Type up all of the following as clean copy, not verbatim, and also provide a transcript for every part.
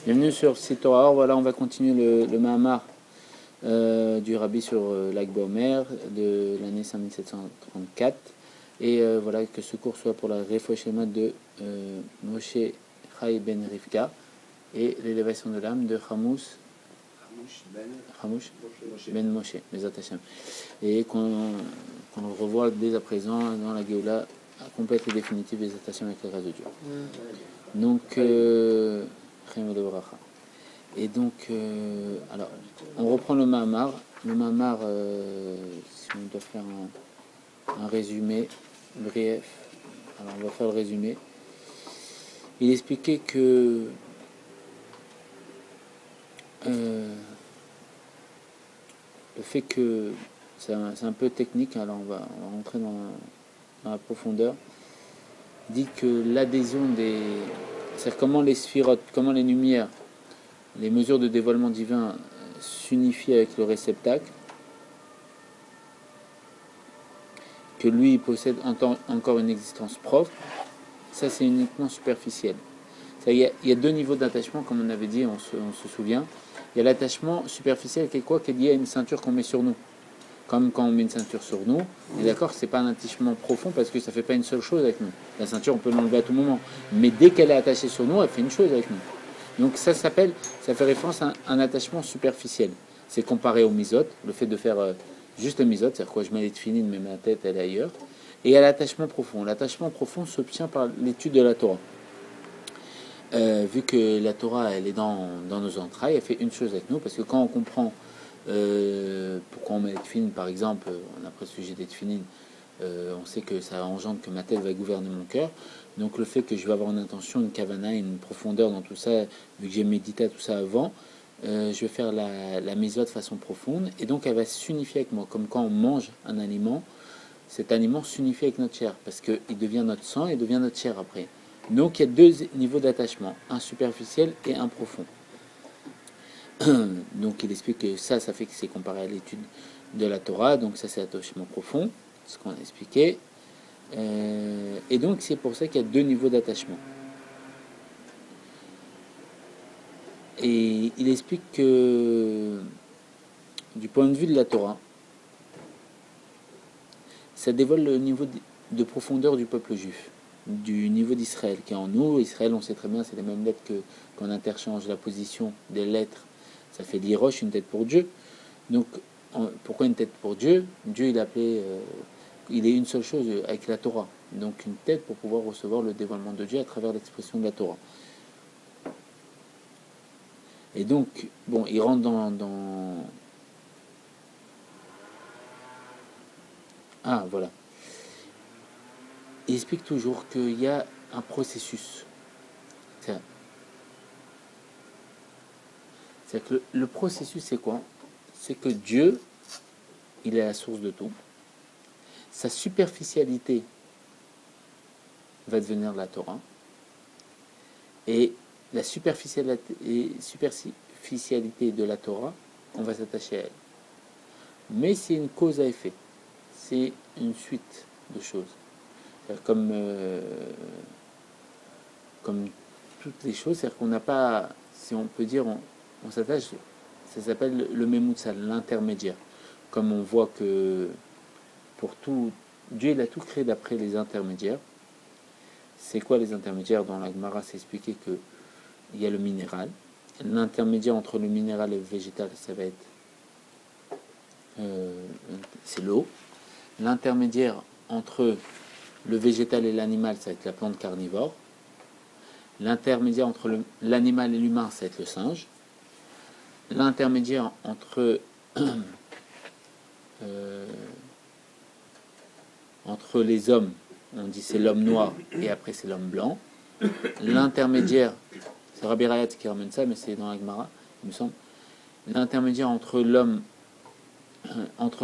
Bienvenue sur Sitora. Voilà, on va continuer le Mahamar du Rabbi sur Lag Bomer de l'année 5734. Et voilà, que ce cours soit pour la Refouachéma de Moshe Chai ben Rivka et l'élévation de l'âme de Hamouch ben Moshe, Bezat Hashem. Et qu'on le revoit dès à présent dans la Géoula complète et définitive des Hashem avec la grâce de Dieu. Donc, et donc, alors, on reprend le Mahamar. Le Mahamar, si on doit faire un résumé brief, alors on va faire le résumé. Il expliquait que le fait que c'est un peu technique, alors on va rentrer dans la profondeur, dit que l'adhésion c'est-à-dire comment les sphirotes, comment les lumières, les mesures de dévoilement divin s'unifient avec le réceptacle, que lui il possède encore une existence propre, ça c'est uniquement superficiel. Il y a deux niveaux d'attachement, comme on avait dit, on se souvient. Il y a l'attachement superficiel qui est quoi? Qui est lié à une ceinture qu'on met sur nous. Comme quand on met une ceinture sur nous, et d'accord, c'est pas un attachement profond parce que ça fait pas une seule chose avec nous. La ceinture, on peut l'enlever à tout moment. Mais dès qu'elle est attachée sur nous, elle fait une chose avec nous. Donc ça fait référence à un attachement superficiel. C'est comparé au misote, le fait de faire juste le misote, c'est-à-dire quoi, je mets les tefilines, mais ma tête elle est ailleurs. Et à l'attachement profond. L'attachement profond s'obtient par l'étude de la Torah. Vu que la Torah elle est dans nos entrailles, elle fait une chose avec nous, parce que quand on comprend pourquoi on met les tefilines, par exemple, on a pris le sujet des tefilines, on sait que ça engendre que ma tête va gouverner mon cœur. Donc le fait que je vais avoir une intention, une kavana, une profondeur dans tout ça, vu que j'ai médité à tout ça avant, je vais faire la mitzvah de façon profonde, et donc elle va s'unifier avec moi. Comme quand on mange un aliment, cet aliment s'unifie avec notre chair, parce qu'il devient notre sang et devient notre chair après. Donc il y a deux niveaux d'attachement, un superficiel et un profond. Donc il explique que ça fait que c'est comparé à l'étude de la Torah, donc ça c'est l'attachement profond, ce qu'on a expliqué. Et donc c'est pour ça qu'il y a deux niveaux d'attachement. Et il explique que du point de vue de la Torah, ça dévoile le niveau de profondeur du peuple juif, du niveau d'Israël qui est en nous. Israël, on sait très bien, c'est les mêmes lettres qu'on interchange la position des lettres. Ça fait l'Irosh, une tête pour Dieu. Donc, pourquoi une tête pour Dieu? Dieu, il appelait, il est une seule chose avec la Torah. Donc, une tête pour pouvoir recevoir le dévoilement de Dieu à travers l'expression de la Torah. Et donc, bon, il rentre dans... Ah, voilà. Il explique toujours qu'il y a un processus. C'est que le processus, c'est quoi? C'est que Dieu, il est la source de tout. Sa superficialité va devenir la Torah. Et la superficialité de la Torah, on va s'attacher à elle. Mais c'est une cause à effet. C'est une suite de choses. Comme toutes les choses, c'est-à-dire qu'on n'a pas, si on peut dire, on s'attache, ça s'appelle le Memoutsal, l'intermédiaire. Comme on voit que pour tout, Dieu il a tout créé d'après les intermédiaires. C'est quoi les intermédiaires? Dans la Gemara, c'est expliqué qu'il y a le minéral. L'intermédiaire entre le minéral et le végétal, ça va être c'est l'eau. L'intermédiaire entre le végétal et l'animal, ça va être la plante carnivore. L'intermédiaire entre l'animal et l'humain, ça va être le singe. L'intermédiaire entre les hommes, on dit c'est l'homme noir et après c'est l'homme blanc. L'intermédiaire, c'est Rabbi Rayat qui ramène ça, mais c'est dans la Gemara, il me semble. L'intermédiaire entre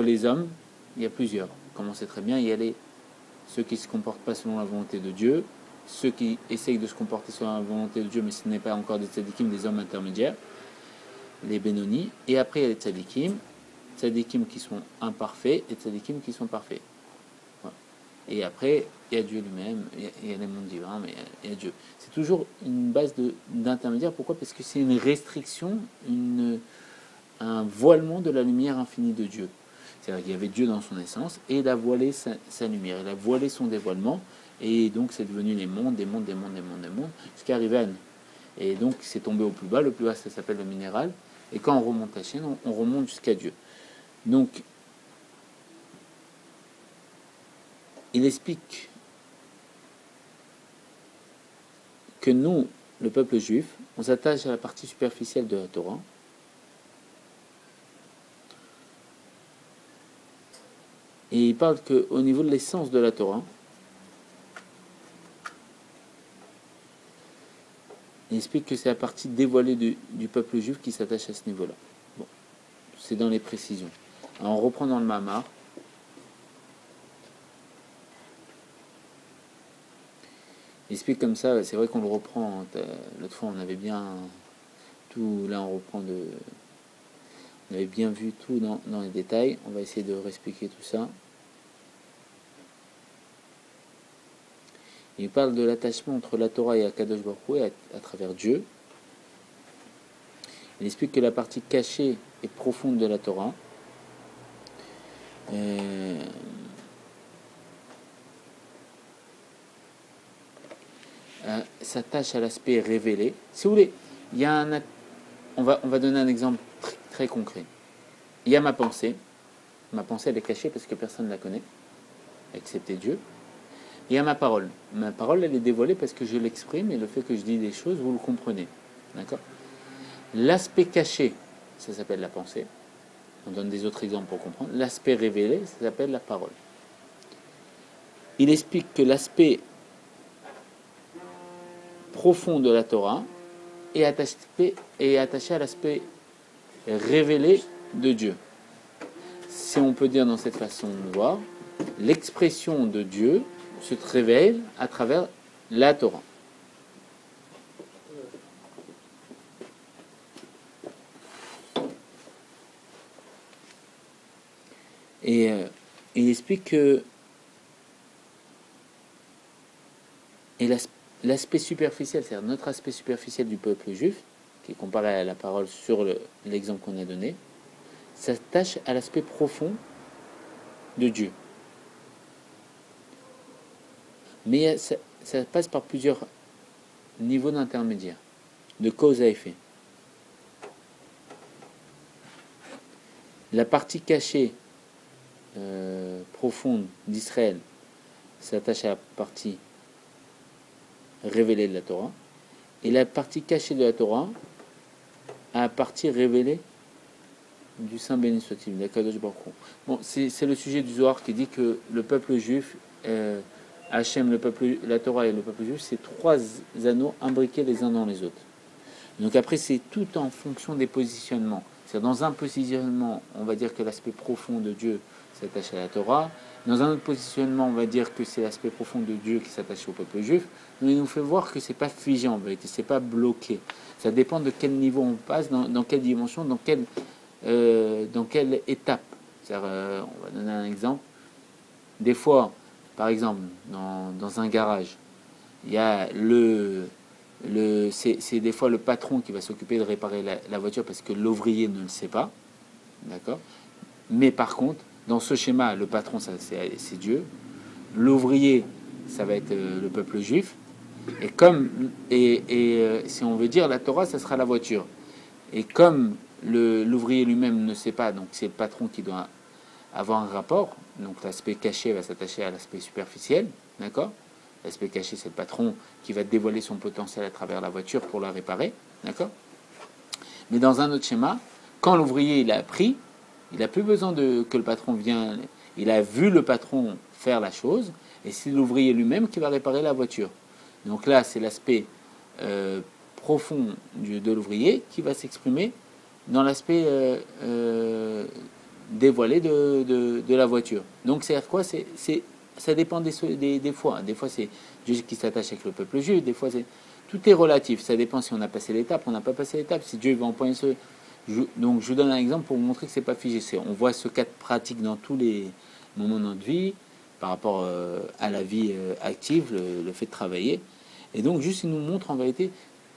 les hommes, il y a plusieurs. Comme on sait très bien, il y a ceux qui ne se comportent pas selon la volonté de Dieu, ceux qui essayent de se comporter selon la volonté de Dieu, mais ce n'est pas encore des tzadikim, des hommes intermédiaires, les Benoni. Et après, il y a les tzadikim qui sont imparfaits et tzadikim qui sont parfaits. Voilà. Et après, il y a Dieu lui-même, il y a les mondes divins, mais il y a Dieu. C'est toujours une base d'intermédiaire. Pourquoi? Parce que c'est une restriction, un voilement de la lumière infinie de Dieu. C'est-à-dire qu'il y avait Dieu dans son essence, et il a voilé sa lumière, il a voilé son dévoilement, et donc c'est devenu les mondes, des mondes, des mondes, des mondes, des mondes, jusqu'à arriver à nous. Et donc c'est tombé au plus bas. Le plus bas, ça s'appelle le minéral. Et quand on remonte la chaîne, on remonte jusqu'à Dieu. Donc, il explique que nous, le peuple juif, on s'attache à la partie superficielle de la Torah. Et il parle qu'au niveau de l'essence de la Torah, il explique que c'est la partie dévoilée du peuple juif qui s'attache à ce niveau-là. Bon, c'est dans les précisions. Alors on reprend dans le Mamar. Il explique comme ça, c'est vrai qu'on le reprend, l'autre fois on avait bien tout, là on reprend on avait bien vu tout dans les détails, on va essayer de réexpliquer tout ça. Il parle de l'attachement entre la Torah et Akadosh Baruch Hu à travers Dieu. Il explique que la partie cachée et profonde de la Torah s'attache à l'aspect révélé. Si vous voulez, il y a on va donner un exemple très concret. Il y a ma pensée. Ma pensée, elle est cachée parce que personne ne la connaît, excepté Dieu. Il y a ma parole. Ma parole, elle est dévoilée parce que je l'exprime, et le fait que je dis des choses, vous le comprenez. D'accord? L'aspect caché, ça s'appelle la pensée. On donne des autres exemples pour comprendre. L'aspect révélé, ça s'appelle la parole. Il explique que l'aspect profond de la Torah est attaché à l'aspect révélé de Dieu. Si on peut dire dans cette façon de voir, l'expression de Dieu se révèle à travers la Torah. Et il explique que l'aspect superficiel, c'est-à-dire notre aspect superficiel du peuple juif, qui est comparé à la parole sur l'exemple qu'on a donné, s'attache à l'aspect profond de Dieu. Mais ça passe par plusieurs niveaux d'intermédiaire, de cause à effet. La partie cachée profonde d'Israël s'attache à la partie révélée de la Torah, et la partie cachée de la Torah à la partie révélée du Saint béni soit-il, d'Akadosh Baruch Hu. Bon, c'est le sujet du Zohar qui dit que le peuple juif, Hachem, la Torah et le peuple juif, c'est trois anneaux imbriqués les uns dans les autres. Donc après, c'est tout en fonction des positionnements. C'est-à-dire, dans un positionnement, on va dire que l'aspect profond de Dieu s'attache à la Torah. Dans un autre positionnement, on va dire que c'est l'aspect profond de Dieu qui s'attache au peuple juif. Mais il nous fait voir que c'est pas figé en vérité, c'est pas bloqué. Ça dépend de quel niveau on passe, dans quelle dimension, dans quelle étape. On va donner un exemple. Des fois, par exemple, dans un garage, il y a c'est des fois le patron qui va s'occuper de réparer la voiture parce que l'ouvrier ne le sait pas. D'accord? Mais par contre, dans ce schéma, le patron, c'est Dieu. L'ouvrier, ça va être le peuple juif. Et si on veut dire la Torah, ça sera la voiture. Et comme l'ouvrier lui-même ne sait pas, donc c'est le patron qui doit avoir un rapport. Donc l'aspect caché va s'attacher à l'aspect superficiel. D'accord? L'aspect caché, c'est le patron qui va dévoiler son potentiel à travers la voiture pour la réparer. D'accord? Mais dans un autre schéma, quand l'ouvrier il a appris, il n'a plus besoin que le patron vienne. Il a vu le patron faire la chose, et c'est l'ouvrier lui-même qui va réparer la voiture. Donc là, c'est l'aspect profond de l'ouvrier qui va s'exprimer dans l'aspect dévoilé de la voiture. Donc c'est-à-dire quoi? Ça dépend des fois. Des fois, c'est Dieu qui s'attache avec le peuple juif. Des fois, tout est relatif. Ça dépend si on a passé l'étape, on n'a pas passé l'étape. Si Dieu va empoigner donc, je vous donne un exemple pour vous montrer que c'est pas figé. On voit ce cas de pratique dans tous les moments de notre vie. par rapport à la vie active, le fait de travailler. Et donc, juste, il nous montre en vérité,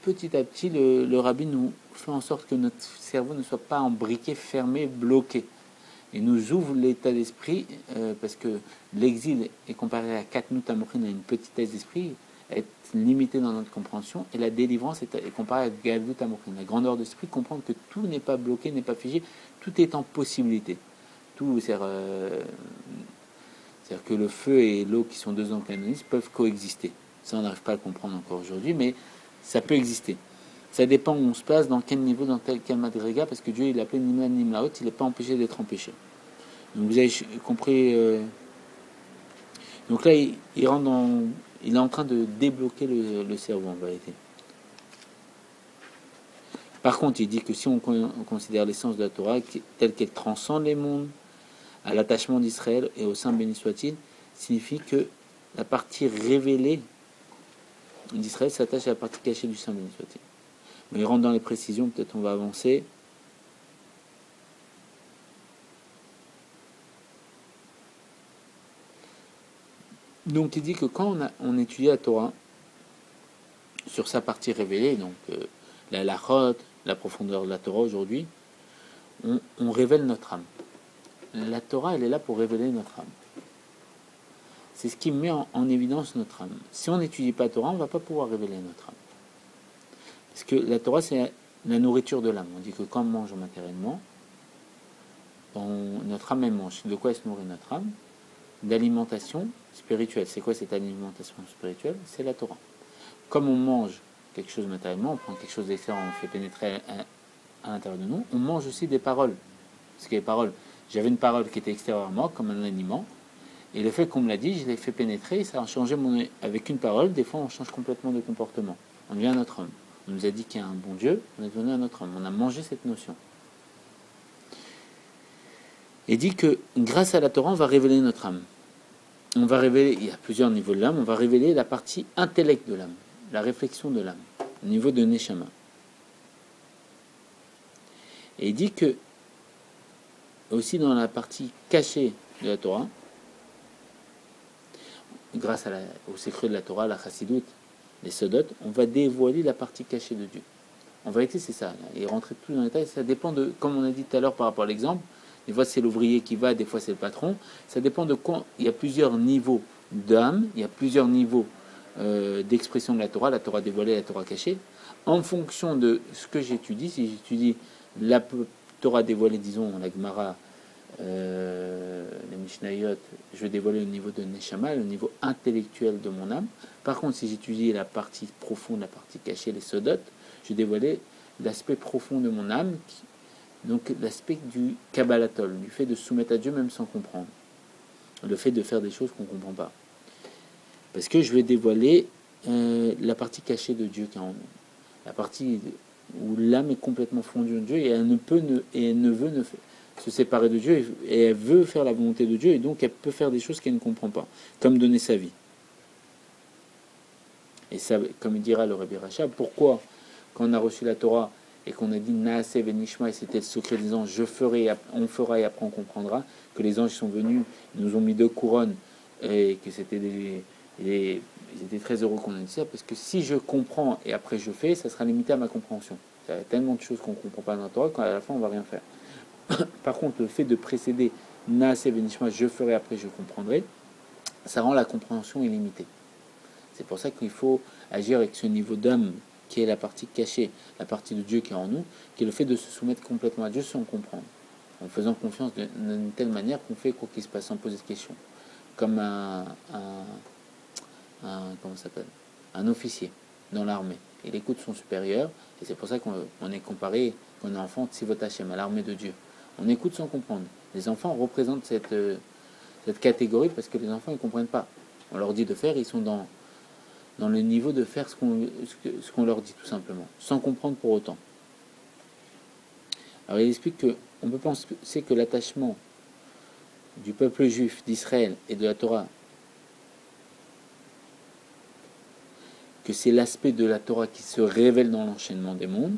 petit à petit, le rabbi nous fait en sorte que notre cerveau ne soit pas embriqué, fermé, bloqué. Il nous ouvre l'état d'esprit, parce que l'exil est comparé à Katnut Amochin, à une petitesse d'esprit, est limitée dans notre compréhension, et la délivrance est comparée à Galut Amochin, la grandeur d'esprit, comprendre que tout n'est pas bloqué, n'est pas figé, tout est en possibilité. Tout, c'est-à-dire que le feu et l'eau, qui sont deux antagonistes, peuvent coexister. Ça, on n'arrive pas à le comprendre encore aujourd'hui, mais ça peut exister. Ça dépend où on se place, dans quel niveau, dans quel madriga, parce que Dieu, il l'appelait Nimla Nimlaot, il n'est pas empêché d'être empêché. Donc vous avez compris. Donc là, il rentre dans, il est en train de débloquer le cerveau, en vérité. Par contre, il dit que si on considère l'essence de la Torah telle qu'elle transcende les mondes, à l'attachement d'Israël et au sein béni soit-il, signifie que la partie révélée d'Israël s'attache à la partie cachée du sein béni soit-il. Mais il rentre dans les précisions, peut-être on va avancer. Donc il dit que quand on étudie la Torah sur sa partie révélée, donc la halachot, la profondeur de la Torah aujourd'hui, on révèle notre âme. La Torah, elle est là pour révéler notre âme. C'est ce qui met en évidence notre âme. Si on n'étudie pas la Torah, on ne va pas pouvoir révéler notre âme. Parce que la Torah, c'est la nourriture de l'âme. On dit que quand on mange matériellement, notre âme, elle mange. De quoi elle se nourrit notre âme? D'alimentation spirituelle. C'est quoi cette alimentation spirituelle? C'est la Torah. Comme on mange quelque chose matériellement, on prend quelque chose d'extérieur, on fait pénétrer à l'intérieur de nous, on mange aussi des paroles. Parce que les paroles, j'avais une parole qui était extérieure à moi, comme un aliment, et le fait qu'on me l'a dit, je l'ai fait pénétrer, ça a changé avec une parole, des fois on change complètement de comportement. On devient notre homme. On nous a dit qu'il y a un bon Dieu, on est devenu un autre homme. On a mangé cette notion. Et dit que grâce à la Torah, on va révéler notre âme. On va révéler, il y a plusieurs niveaux de l'âme, on va révéler la partie intellect de l'âme, la réflexion de l'âme, au niveau de Neshama. Et il dit que, aussi dans la partie cachée de la Torah, grâce au secret de la Torah, la Chassidut, les Sodot, on va dévoiler la partie cachée de Dieu. En vérité, c'est ça. Et rentrer tout dans les détails, ça dépend de, comme on a dit tout à l'heure par rapport à l'exemple, des fois c'est l'ouvrier qui va, des fois c'est le patron. Ça dépend de quand. Il y a plusieurs niveaux d'âme, il y a plusieurs niveaux d'expression de la Torah dévoilée, la Torah cachée. En fonction de ce que j'étudie, si j'étudie la Torah dévoilée, disons, la Gemara, les Mishnayot, je vais dévoiler le niveau de Neshama, le niveau intellectuel de mon âme. Par contre, si j'étudie la partie profonde, la partie cachée, les Sodot, je vais dévoiler l'aspect profond de mon âme, donc l'aspect du Kabbalatol, du fait de se soumettre à Dieu même sans comprendre, le fait de faire des choses qu'on ne comprend pas. Parce que je vais dévoiler la partie cachée de Dieu qui est en nous, la partie où l'âme est complètement fondue en Dieu et elle ne veut se séparer de Dieu et elle veut faire la volonté de Dieu et donc elle peut faire des choses qu'elle ne comprend pas, comme donner sa vie. Et ça, comme il dira le Rabbi Rachab, pourquoi quand on a reçu la Torah et qu'on a dit Naase Venishma, et c'était le secret des anges, on fera et après on comprendra, que les anges sont venus, ils nous ont mis 2 couronnes et que c'était ils étaient très heureux qu'on ait dit ça, parce que si je comprends et après je fais, ça sera limité à ma compréhension. Il y a tellement de choses qu'on ne comprend pas dans la Torah qu'à la fin on ne va rien faire. Par contre, le fait de précéder Naase Venishma, je ferai après je comprendrai, ça rend la compréhension illimitée. C'est pour ça qu'il faut agir avec ce niveau d'âme qui est la partie cachée, la partie de Dieu qui est en nous, qui est le fait de se soumettre complètement à Dieu sans comprendre, en faisant confiance d'une telle manière qu'on fait quoi qu'il se passe sans poser de questions, comme comment ça s'appelle, un officier dans l'armée. Il écoute son supérieur, et c'est pour ça qu'on est comparé, quand on est enfant, Tzivot Hashem, à l'armée de Dieu. On écoute sans comprendre. Les enfants représentent cette catégorie parce que les enfants ne comprennent pas. On leur dit de faire, ils sont dans le niveau de faire ce qu'on leur dit tout simplement, sans comprendre pour autant. Alors il explique qu'on peut penser que l'attachement du peuple juif d'Israël et de la Torah, que c'est l'aspect de la Torah qui se révèle dans l'enchaînement des mondes.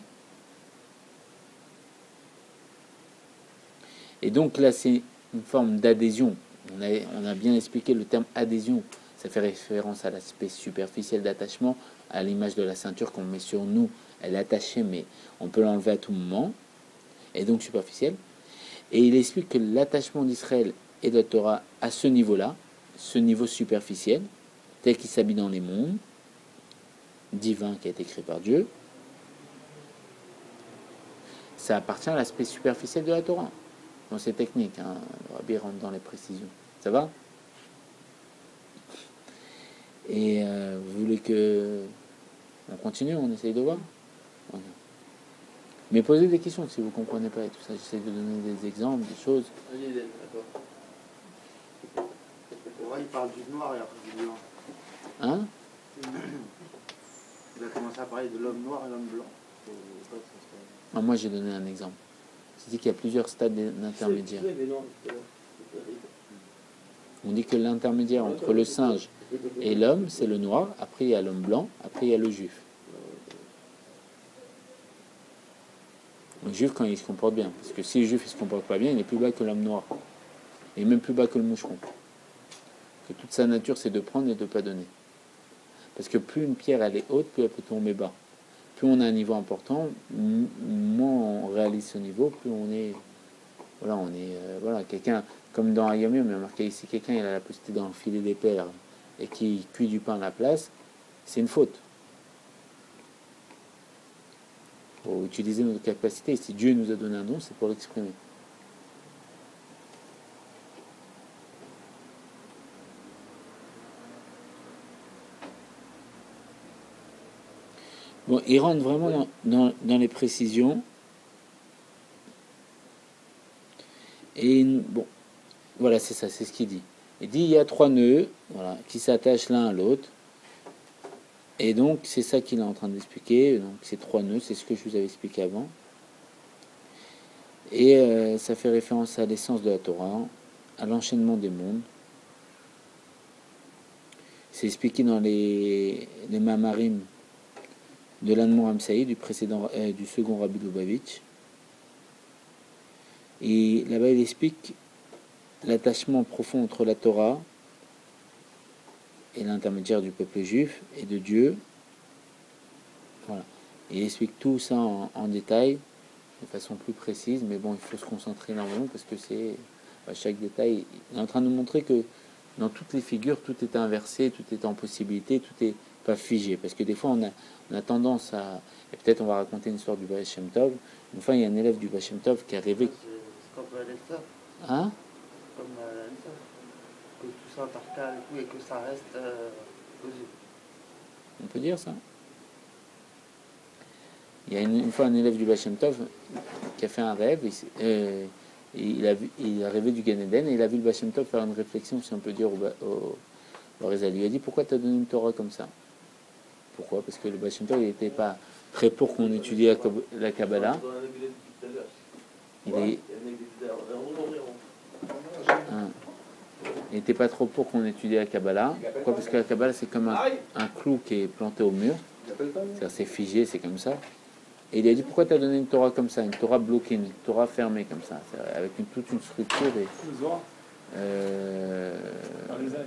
Et donc là c'est une forme d'adhésion On a bien expliqué le terme adhésion. Ça fait référence à l'aspect superficiel d'attachement, à l'image de la ceinture qu'on met sur nous. Elle est attachée, mais on peut l'enlever à tout moment, et donc superficielle. Et il explique que l'attachement d'Israël et de la Torah à ce niveau-là, ce niveau superficiel, tel qu'il s'habille dans les mondes, divin qui a été créé par Dieu, ça appartient à l'aspect superficiel de la Torah. Bon, c'est technique, hein. Le Rabbi rentre dans les précisions. Ça va? Et vous voulez que on continue, on essaye de voir? Voilà. Mais posez des questions si vous ne comprenez pas et tout ça. J'essaie de donner des exemples, des choses. D'accord. Il parle du noir et après du blanc. Hein? Il a commencé à parler de l'homme noir et l'homme blanc. Ah, moi, j'ai donné un exemple. C'est dit qu'il y a plusieurs stades d'intermédiaire. On dit que l'intermédiaire entre le singe et l'homme, c'est le noir. Après, il y a l'homme blanc. Après, il y a le juif. Le juif, quand il se comporte bien. Parce que si le juif ne se comporte pas bien, il est plus bas que l'homme noir. Et même plus bas que le moucheron. Que toute sa nature, c'est de prendre et de ne pas donner. Parce que plus une pierre, elle est haute, plus elle peut tomber bas. Plus on a un niveau important, moins on réalise ce niveau, plus on est... Voilà, quelqu'un, comme dans Ayamim, il a marqué ici, quelqu'un, il a la possibilité d'enfiler des perles et qui cuit du pain à la place, c'est une faute. Il faut utiliser notre capacité. Si Dieu nous a donné un don, c'est pour l'exprimer. Bon, il rentre vraiment dans les précisions. Et bon, voilà, c'est ça, c'est ce qu'il dit. Il dit il y a 3 nœuds, voilà, qui s'attachent l'un à l'autre. Et donc, c'est ça qu'il est en train d'expliquer. Donc, ces 3 nœuds, c'est ce que je vous avais expliqué avant. Et ça fait référence à l'essence de la Torah, à l'enchaînement des mondes. C'est expliqué dans les Mamarim de l'Admor Amsaï, du second Rabbi Lubavitch. Et là-bas, il explique l'attachement profond entre la Torah et l'intermédiaire du peuple juif et de Dieu. Voilà. Il explique tout ça en détail, de façon plus précise, mais bon, il faut se concentrer énormément parce que c'est chaque détail. Il est en train de nous montrer que dans toutes les figures, tout est inversé, tout est en possibilité, tout est pas figé. Parce que des fois, on a tendance à... Et peut-être on va raconter une histoire du Baal Shem Tov. Une fois, il y a un élève du Baal Shem Tov qui est arrivé... C'est comme l'Elsa. Hein? Comme l'Elsa. Que tout ça intercale et tout, et que ça reste posé. On peut dire ça? Il y a une fois un élève du Baal Shem Tov qui a fait un rêve. Il a rêvé du Gan Eden et il a vu le Baal Shem Tov faire une réflexion, si on peut dire, au Rézal. Il lui a dit pourquoi tu as donné une Torah comme ça? Pourquoi? Parce que le Baal Shem Tov n'était pas très pour qu'on étudie la Kabbalah. Il n'était pas trop pour qu'on étudie la Kabbalah. Pourquoi? Parce que la Kabbalah c'est comme un clou qui est planté au mur. C'est figé, c'est comme ça. Et il a dit pourquoi tu as donné une Torah comme ça, une Torah bloquée, une Torah fermée comme ça, avec toute une structure.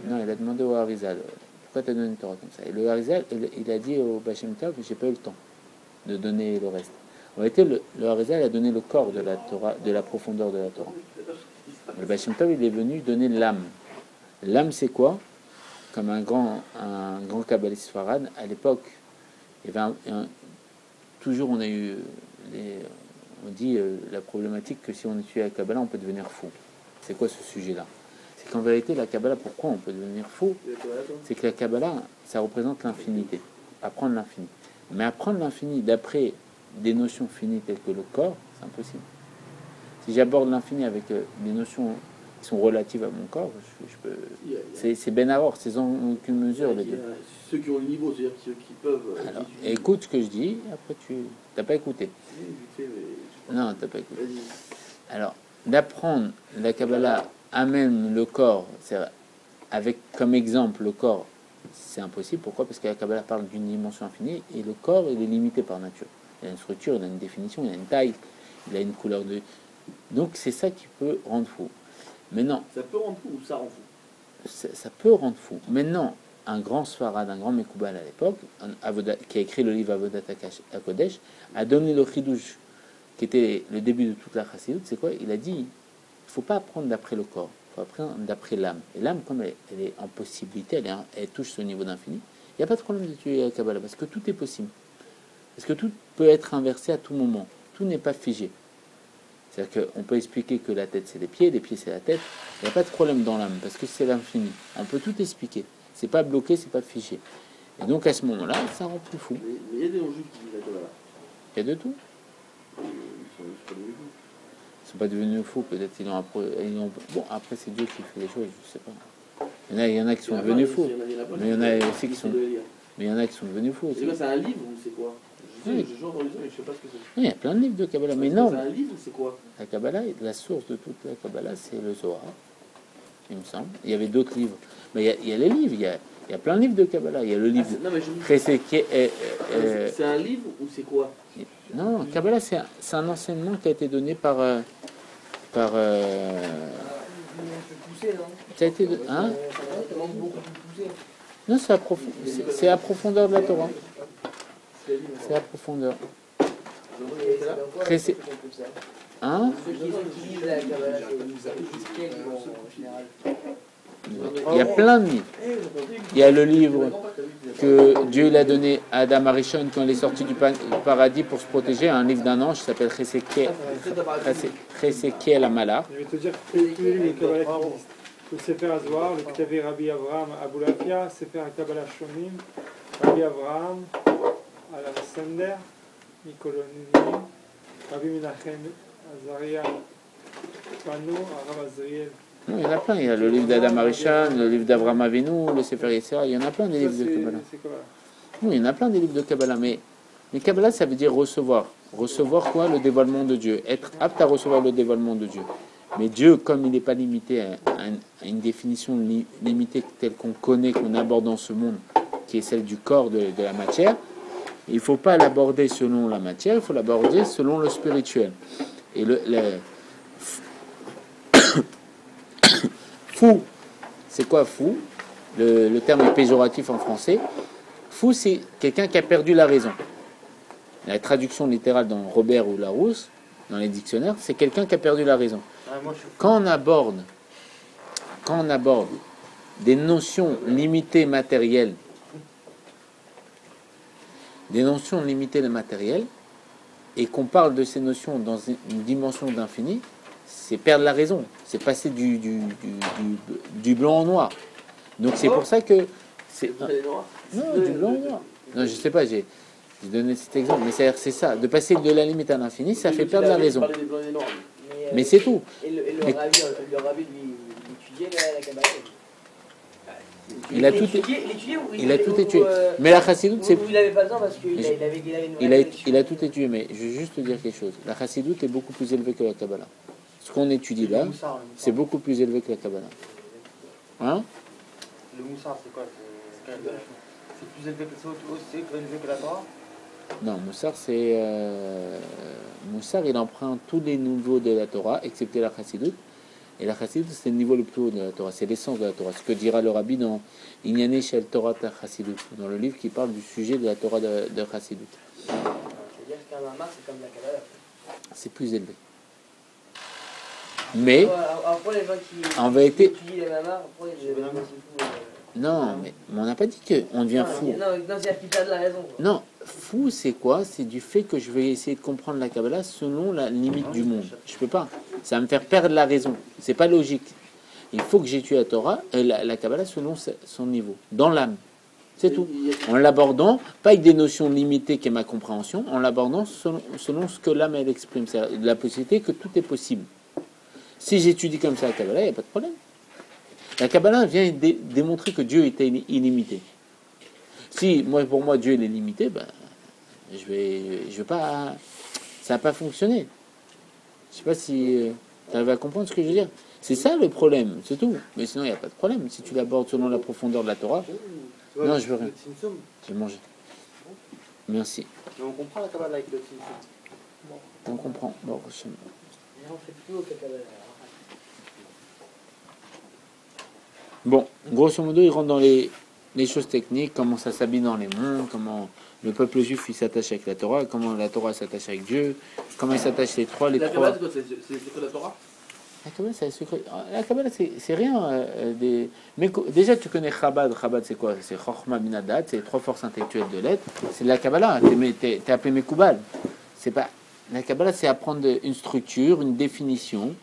Non, il a demandé au Harizal pourquoi tu as donné une Torah comme ça. Et le Harizal, il a dit au Baal Shem Tov, j'ai pas eu le temps de donner le reste. En réalité, le Harizal a donné le corps de la Torah, de la profondeur de la Torah. Le Baal Shem Tov, il est venu donner l'âme. L'âme, c'est quoi? Comme un grand kabbaliste Farad, à l'époque, il y avait toujours on a eu on dit la problématique que si on étudie la Kabbalah, on peut devenir fou. C'est quoi ce sujet-là? C'est qu'en vérité, la Kabbalah, pourquoi on peut devenir fou? C'est que la Kabbalah, ça représente l'infinité. Apprendre l'infini. Mais apprendre l'infini d'après des notions finies telles que le corps, c'est impossible. Si j'aborde l'infini avec des notions qui sont relatives à mon corps, je peux... C'est Ben Aror, c'est sans aucune mesure. Les deux. Ceux qui ont le niveau, c'est-à-dire ceux qui peuvent... Alors, écoute ce que je dis, après tu n'as pas écouté. Non, tu n'as pas écouté. Alors, d'apprendre la Kabbalah amène le corps, avec comme exemple le corps, c'est impossible. Pourquoi? Parce que la Kabbalah parle d'une dimension infinie et le corps, il est limité par nature. Il a une structure, il a une définition, il a une taille, il a une couleur de... Donc c'est ça qui peut rendre fou. Maintenant, Ça peut rendre fou ou ça rend fou? ça peut rendre fou. Maintenant, un grand Sfarad, un grand Mekoubal à l'époque, qui a écrit le livre Avodat HaKodesh, a donné le Chidush, qui était le début de toute la Chassidut. C'est quoi? Il a dit, il ne faut pas apprendre d'après le corps, il faut apprendre d'après l'âme. Et l'âme, comme elle est en possibilité, elle touche ce niveau d'infini, il n'y a pas de problème d'étudier la Kabbalah, parce que tout est possible. Parce que tout peut être inversé à tout moment. Tout n'est pas figé. C'est-à-dire qu'on peut expliquer que la tête c'est les pieds c'est la tête. Il n'y a pas de problème dans l'âme, parce que c'est l'infini. On peut tout expliquer. C'est pas bloqué, c'est pas figé. Et donc à ce moment-là, ça rend plus fou. Mais il y a des non-juifs qui disent la Kabbalah. Il y a de tout. Ils sont pas devenus fous. Peut-être ils ont, bon, après c'est Dieu qui fait les choses, je sais pas. Il y en a qui sont devenus fous. Mais il y en a aussi qui sont. Mais il y en a qui sont devenus fous. C'est un livre ou c'est quoi? Oui. J'ai entendu ça, mais je sais pas ce que c'est. Oui, il y a plein de livres de Kabbalah. Mais non. C'est un livre ou c'est quoi? La Kabbalah, la source de toute la Kabbalah, c'est le Zohar, il me semble. Il y avait d'autres livres. Mais il y a les livres, il y a plein de livres de Kabbalah. Il y a le livre c'est un livre ou c'est quoi? Non, Kabbalah, c'est un enseignement qui a été donné par. Ça a été. Hein? Non, c'est à profondeur de la Torah. C'est à profondeur. Hein? Il y a plein de livres. Il y a le livre que Dieu l'a donné à Adam Arishon quand il est sorti du paradis pour se protéger, un livre d'un ange qui s'appelle Chesekiel Amala. Je vais te dire que tous les livres de Kabbalah qui existent. Le Sefer Azohar, le Ktavé Rabbi Avraham Aboulafia, Sefer Kabbalah Shomim, Rabbi Avraham, Al-Sender, Nicoloni, Rabbi Menachem Azaria, Pano, Arav Azriel. Non, il y en a plein. Il y a le livre d'Adam Arishon, le livre d'Avraham Avinu, le Sefer Yetzirah. Il y en a plein des livres de Kabbalah. Oui, il y en a plein des livres de Kabbalah. Mais Kabbalah, ça veut dire recevoir. Recevoir quoi? Le dévoilement de Dieu. Être apte à recevoir le dévoilement de Dieu. Mais Dieu, comme il n'est pas limité à une définition limitée telle qu'on connaît, qu'on aborde dans ce monde, qui est celle du corps, de la matière, il ne faut pas l'aborder selon la matière, il faut l'aborder selon le spirituel. Et fou, c'est quoi fou? Le terme est péjoratif en français. Fou, c'est quelqu'un qui a perdu la raison. La traduction littérale dans Robert ou Larousse, dans les dictionnaires, c'est quelqu'un qui a perdu la raison. Quand on aborde des notions limitées matérielles, et qu'on parle de ces notions dans une dimension d'infini, c'est perdre la raison, c'est passer du blanc au noir. Donc c'est pour ça que c'est non, du blanc au noir. Non, je sais pas, j'ai donné cet exemple, mais c'est ça, de passer de la limite à l'infini, ça fait perdre la raison. Mais c'est tout. Et le rabbi lui étudiait la Kabbalah. Il a tout étudié. Mais la Chassidut, c'est. Il n'avait pas besoin parce qu'il avait il a tout étudié, mais je vais juste te dire quelque chose. La Chassidut est beaucoup plus élevée que la Kabbalah. Ce qu'on étudie là, c'est beaucoup plus élevé que la Kabbalah. Hein? Le Moussar, c'est quoi? C'est plus élevé que la Torah? Non, Moussar, il emprunte tous les niveaux de la Torah, excepté la Chassidut. Et la Chassidut, c'est le niveau le plus haut de la Torah, c'est l'essence de la Torah. Ce que dira le Rabbi dans Inyane Shel Torah ta Chassidut, dans le livre qui parle du sujet de la Torah de Chassidut. C'est-à-dire qu'un mamar, c'est comme la Kabbalah. C'est plus élevé. Mais, après, les gens qui en vérité, étudient les mamars, après, non, mais on n'a pas dit qu'on devient fou. Non, c'est qui perd la raison. Quoi. Non, fou, c'est quoi? C'est du fait que je vais essayer de comprendre la Kabbalah selon la limite du monde. Je peux pas. Ça va me faire perdre la raison. C'est pas logique. Il faut que j'étudie la Torah, la Kabbalah selon son niveau, dans l'âme. C'est tout. En l'abordant, pas avec des notions limitées qui est ma compréhension, en l'abordant selon ce que l'âme elle exprime. C'est la possibilité que tout est possible. Si j'étudie comme ça la Kabbalah, il n'y a pas de problème. La Kabbalah vient démontrer que Dieu était illimité. Si pour moi Dieu il est limité, ben je vais pas, ça va pas fonctionner. Je sais pas si tu arrives à comprendre ce que je veux dire. C'est ça le problème, c'est tout. Mais sinon il n'y a pas de problème. Si tu l'abordes selon la profondeur de la Torah, non je veux rien. J'ai mangé. Merci. Mais on comprend la Kabbalah avec le Tzimtzum. On comprend. Bon, on fait plus au Kabbalah. Bon, grosso modo, il rentre dans les choses techniques, comment ça s'habille dans les mondes, comment le peuple juif il s'attache avec la Torah, comment la Torah s'attache avec Dieu, comment il s'attache les trois. La Kabbalah, c'est quoi? C'est quoi la Torah? La Kabbalah, c'est le secret. La Kabbalah, c'est rien. Mais déjà, tu connais Chabad. Chabad, c'est quoi? C'est Chochma Binadat, c'est les trois forces intellectuelles de l'être. C'est de la Kabbalah. T'es appelé Mekoubal. C'est pas. La Kabbalah, c'est apprendre une structure, une définition,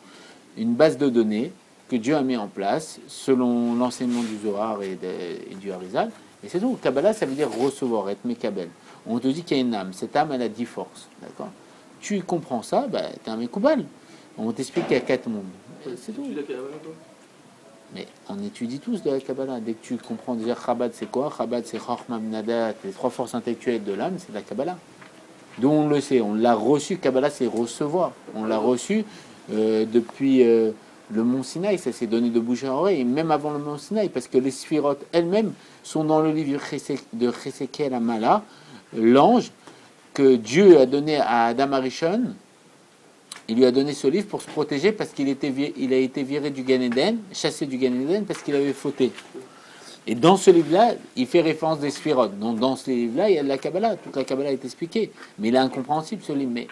une base de données que Dieu a mis en place selon l'enseignement du Zohar et du Harizal. Et c'est tout. Kabbalah, ça veut dire recevoir, être Mekabel. On te dit qu'il y a une âme. Cette âme, elle a 10 forces. D'accord? Tu comprends ça, bah, t'es un Mekoubal. On t'explique qu'il y a 4 mondes. C'est tout. Mais on étudie tous de la Kabbalah. Dès que tu comprends déjà Chabad, c'est quoi? Chabad, c'est Chochma Binadat, les trois forces intellectuelles de l'âme, c'est de la Kabbalah. D'où on le sait, on l'a reçu. Kabbalah, c'est recevoir. On l'a reçu depuis le mont Sinaï. Ça s'est donné de bouche à oreille, et même avant le mont Sinaï, parce que les sphirotes elles-mêmes sont dans le livre de Chesekel Amala, l'ange que Dieu a donné à Adam Arishon. Il lui a donné ce livre pour se protéger parce qu'il a été viré du Gan Eden, chassé du Gan Eden parce qu'il avait fauté. Et dans ce livre-là, il fait référence des sphirotes. Donc dans ce livre-là, il y a de la Kabbalah. Toute la Kabbalah est expliquée. Mais il est incompréhensible ce livre. Mais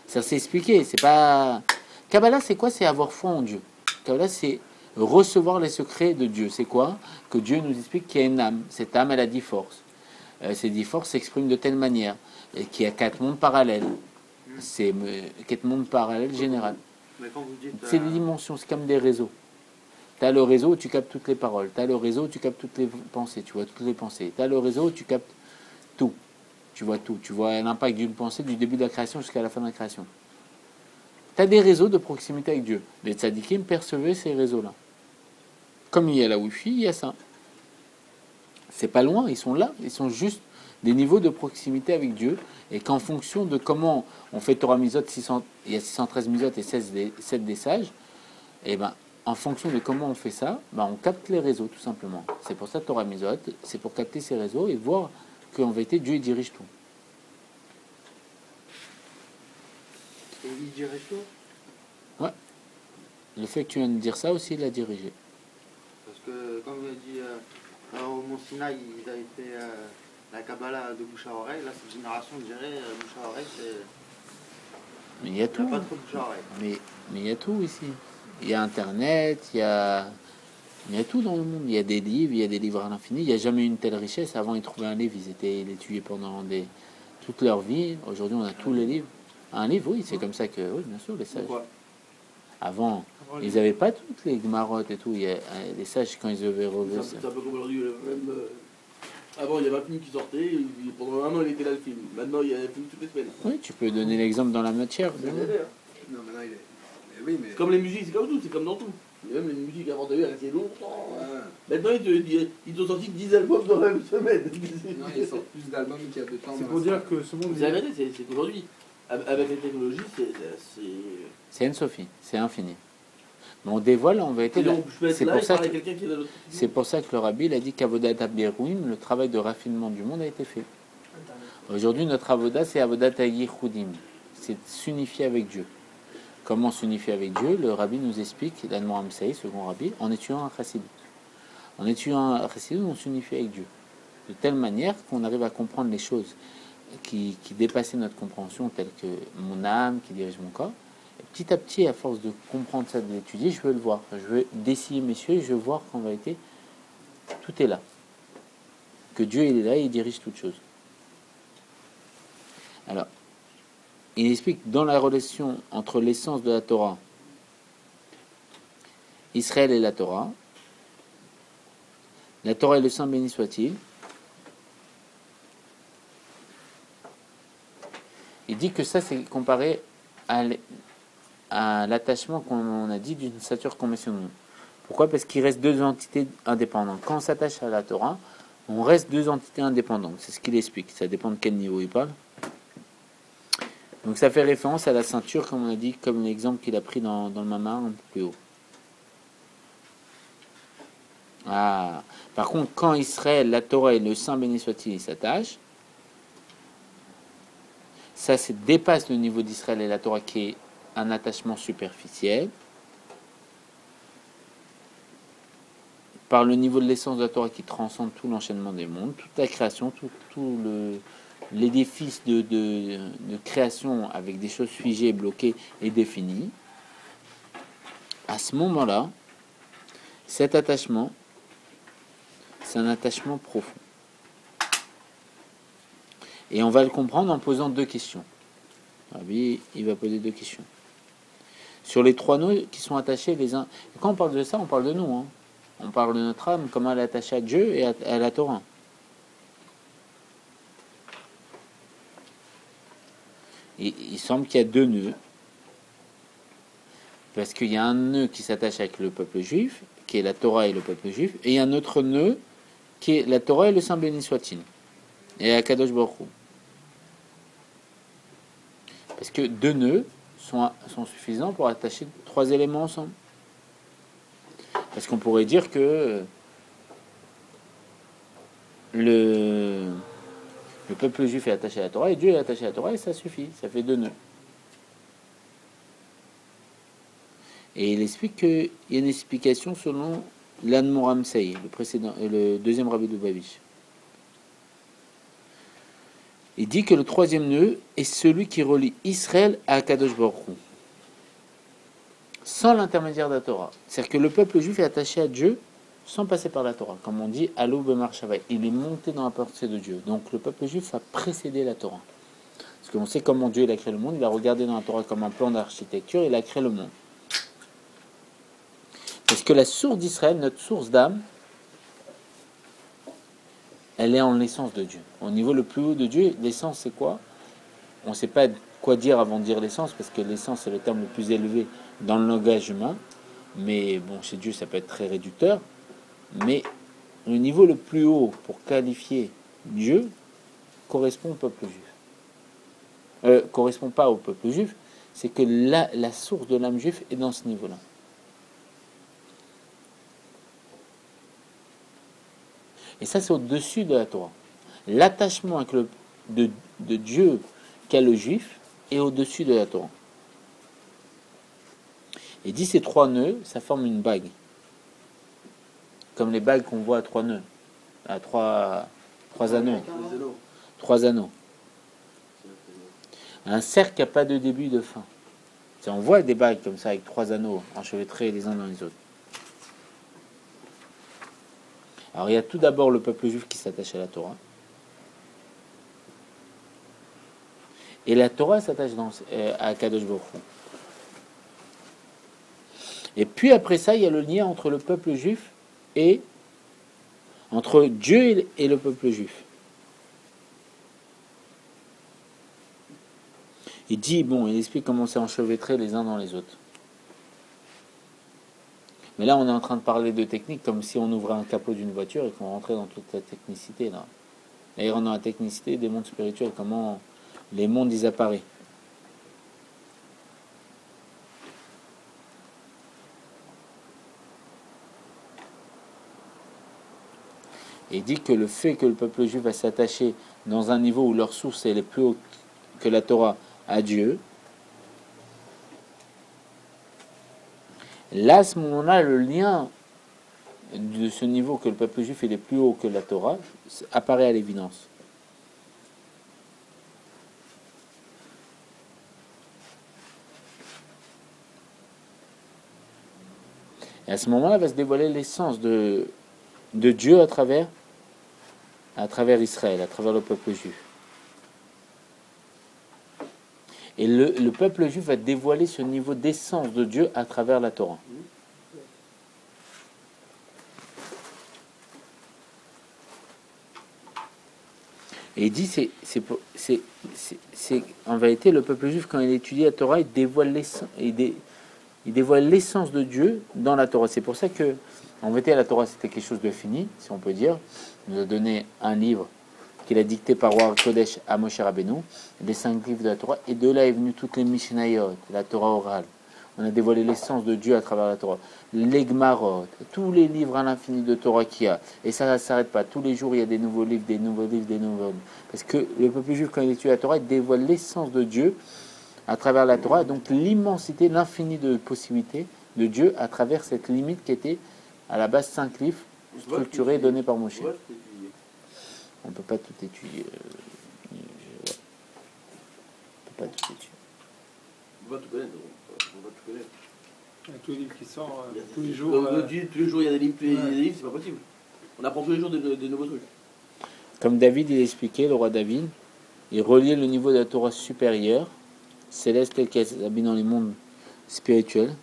ça s'est expliqué. C'est pas. Kabbalah, c'est quoi? C'est avoir foi en Dieu. Kabbalah, c'est recevoir les secrets de Dieu. C'est quoi? Que Dieu nous explique qu'il y a une âme. Cette âme, elle a 10 forces. Ces 10 forces s'expriment de telle manière. Et qu'il y a 4 mondes parallèles. C'est 4 mondes parallèles général. C'est des dimensions, c'est comme des réseaux. Tu as le réseau où tu captes toutes les paroles. Tu as le réseau où tu captes toutes les pensées. Tu vois toutes les pensées. Tu as le réseau où tu captes tout. Tu vois tout. Tu vois l'impact d'une pensée du début de la création jusqu'à la fin de la création. Tu as des réseaux de proximité avec Dieu. Les tzadikim percevaient ces réseaux-là. Comme il y a la Wi-Fi, il y a ça. C'est pas loin, ils sont là. Ils sont juste des niveaux de proximité avec Dieu, et qu'en fonction de comment on fait Torah Mizot, il y a 613 Mizot et 7 des sages, et ben, en fonction de comment on fait ça, ben, on capte les réseaux, tout simplement. C'est pour ça Torah Mizot, c'est pour capter ces réseaux et voir qu'en vérité, Dieu il dirige tout. Et il dirige tout? Ouais. Le fait que tu viens de dire ça aussi, il l'a dirigé. Parce que, comme il a dit, au Mont Sinaï, ils avaient fait la Kabbalah de bouche à oreille. Là, cette génération, je dirais, bouche à oreille, c'est. Mais il y a Il tout. n'y a pas trop de bouche à oreille. Mais il y a tout ici. Il y a Internet, il y a tout dans le monde. Il y a des livres à l'infini. Il n'y a jamais eu une telle richesse. Avant, ils trouvaient un livre, ils l'étudiaient pendant toute leur vie. Aujourd'hui, on a tous les livres. Un livre, oui, c'est comme ça que, oui, bien sûr, les sages. Pourquoi? Avant, ils n'avaient pas toutes les Gemarotes et tout. Les sages, quand ils avaient relevé ça. C'est un peu comme aujourd'hui. Même, avant, il y avait un film qui sortait. Pendant un an, il était là, le film. Maintenant, il y a un film toutes les semaines. Oui, tu peux donner l'exemple dans la matière. C'est Non, maintenant il est. Mais oui, mais. comme les musiques, c'est comme tout, c'est comme dans tout. Et même les musiques avant, t'as vu, elles restaient longtemps. Ouais. Maintenant, ils t'ont sorti 10 albums dans la même semaine. Non, ils sortent plus d'albums qu'il y a de temps. C'est pour dire que ce monde C'est la vérité, c'est qu'aujourd'hui, avec la technologie, c'est. C'est une Sophie, c'est infini. Mais on dévoile en vérité. Donc, je peux être C'est là pour et ça parler à que quelqu'un qui est dans l'autre. c'est pour ça que le rabbi il a dit qu'Avodat Abderouim, le travail de raffinement du monde a été fait. Aujourd'hui, notre avoda, c'est Avodat Yichudim. C'est s'unifier avec Dieu. Comment s'unifier avec Dieu? Le rabbi nous explique, l'Admor Amsaï, second rabbi, en étudiant un chassid. En étudiant un chassid, on s'unifie avec Dieu. De telle manière qu'on arrive à comprendre les choses qui dépassaient notre compréhension, telles que mon âme qui dirige mon corps. Et petit à petit, à force de comprendre ça, de l'étudier, je veux le voir. Je veux dessiller mes yeux et je veux voir qu'en vérité, tout est là. Que Dieu il est là et il dirige toutes choses. Alors, il explique dans la relation entre l'essence de la Torah, Israël et la Torah est le Saint béni soit-il. Il dit que ça c'est comparé à l'attachement qu'on a dit d'une stature conventionnelle. Pourquoi? Parce qu'il reste deux entités indépendantes. Quand on s'attache à la Torah, on reste deux entités indépendantes. C'est ce qu'il explique. Ça dépend de quel niveau il parle. Donc ça fait référence à la ceinture, comme on a dit, comme l'exemple qu'il a pris dans le Mamar un peu plus haut. Ah. Par contre, quand Israël, la Torah et le Saint béni soit-il, ils s'attachent, ça dépasse le niveau d'Israël et la Torah qui est un attachement superficiel. par le niveau de l'essence de la Torah qui transcende tout l'enchaînement des mondes, toute la création, tout l'édifice de création avec des choses figées, bloquées et définies, à ce moment-là, cet attachement, c'est un attachement profond. Et on va le comprendre en posant deux questions. Rabbi, il va poser deux questions. Sur les trois nœuds qui sont attachés les uns. Et quand on parle de ça, on parle de nous. Hein. On parle de notre âme, comment elle est attachée à Dieu et à la Torah. Et il semble qu'il y a deux nœuds. Parce qu'il y a un nœud qui s'attache avec le peuple juif, qui est la Torah et le peuple juif, et il y a un autre nœud qui est la Torah et le Saint béni soit-il. Et Akadosh Baruch Hu. Parce que deux nœuds sont suffisants pour attacher trois éléments ensemble. Parce qu'on pourrait dire que le peuple juif est attaché à la Torah et Dieu est attaché à la Torah et ça suffit, ça fait deux nœuds. Et il explique qu'il y a une explication selon l'Admor Amsei, le deuxième rabbi de Lubavitch. Il dit que le troisième nœud est celui qui relie Israël à Akadosh Baruch Hu, sans l'intermédiaire de la Torah. C'est-à-dire que le peuple juif est attaché à Dieu sans passer par la Torah. Comme on dit, Alou Bemar Shavai, il est monté dans la pensée de Dieu. Donc le peuple juif a précédé la Torah. Parce qu'on sait comment Dieu il a créé le monde, il a regardé dans la Torah comme un plan d'architecture, il a créé le monde. Parce que la source d'Israël, notre source d'âme, elle est en l'essence de Dieu. Au niveau le plus haut de Dieu, l'essence c'est quoi? On ne sait pas quoi dire avant de dire l'essence, parce que l'essence c'est le terme le plus élevé dans le langage humain. Mais bon, chez Dieu ça peut être très réducteur. Mais le niveau le plus haut pour qualifier Dieu correspond au peuple juif. Correspond pas au peuple juif, c'est que la source de l'âme juive est dans ce niveau-là. Et ça, c'est au-dessus de la Torah. L'attachement avec de Dieu qu'a le juif est au-dessus de la Torah. Et dit ces trois nœuds, ça forme une bague. Comme les bagues qu'on voit à trois nœuds. À trois anneaux. Trois anneaux. Un cercle qui n'a pas de début de fin. On voit des bagues comme ça avec trois anneaux enchevêtrés les uns dans les autres. Alors il y a tout d'abord le peuple juif qui s'attache à la Torah. Et la Torah s'attache à Kadosh Baruch Hu. Et puis après ça, il y a le lien entre le peuple juif et entre Dieu et le peuple juif. Il explique comment c'est enchevêtré les uns dans les autres. Mais là, on est en train de parler de technique comme si on ouvrait un capot d'une voiture et qu'on rentrait dans toute la technicité. Là. D'ailleurs, on a la technicité des mondes spirituels, comment les mondes ils apparaissent. Et il dit que le fait que le peuple juif va s'attacher dans un niveau où leur source elle est plus haute que la Torah à Dieu, là, à ce moment-là, le lien de ce niveau que le peuple juif est plus haut que la Torah apparaît à l'évidence. Et à ce moment-là, va se dévoiler l'essence de Dieu à travers Israël, à travers le peuple juif. Et le peuple juif va dévoiler ce niveau d'essence de Dieu à travers la Torah. Et il dit, c'est en vérité, le peuple juif, quand il étudie la Torah, il dévoile l'essence de Dieu dans la Torah. C'est pour ça que, en vérité, la Torah, c'était quelque chose de fini, si on peut dire. Il nous a donné un livre qu'il a dicté par Roi Kodesh à Moshe Rabbeinu, les 5 livres de la Torah, et de là est venue toutes les Mishnayot, la Torah orale. On a dévoilé l'essence de Dieu à travers la Torah. Les Gmarot, tous les livres à l'infini de Torah qu'il y a. Et ça ne s'arrête pas. Tous les jours, il y a des nouveaux livres, des nouveaux livres, des nouveaux livres. Parce que le peuple juif, quand il étudie la Torah, il dévoile l'essence de Dieu à travers la Torah. Donc l'immensité, l'infini de possibilités de Dieu à travers cette limite qui était à la base 5 livres structuré donné par Moshe. Ouais, c'est étudié. On ne peut pas tout étudier. On peut pas tout étudier. On va tout connaître. On va tout connaître. Il y a tous les livres qui sortent Il y a tous les des- jours. Comme on dit, tous les jours il y a des livres, c'est pas possible. On apprend tous les jours des nouveaux trucs. Comme David, il expliquait, le roi David, il reliait le niveau de la Torah supérieure, céleste tel qu'elle s'habille dans les mondes spirituels.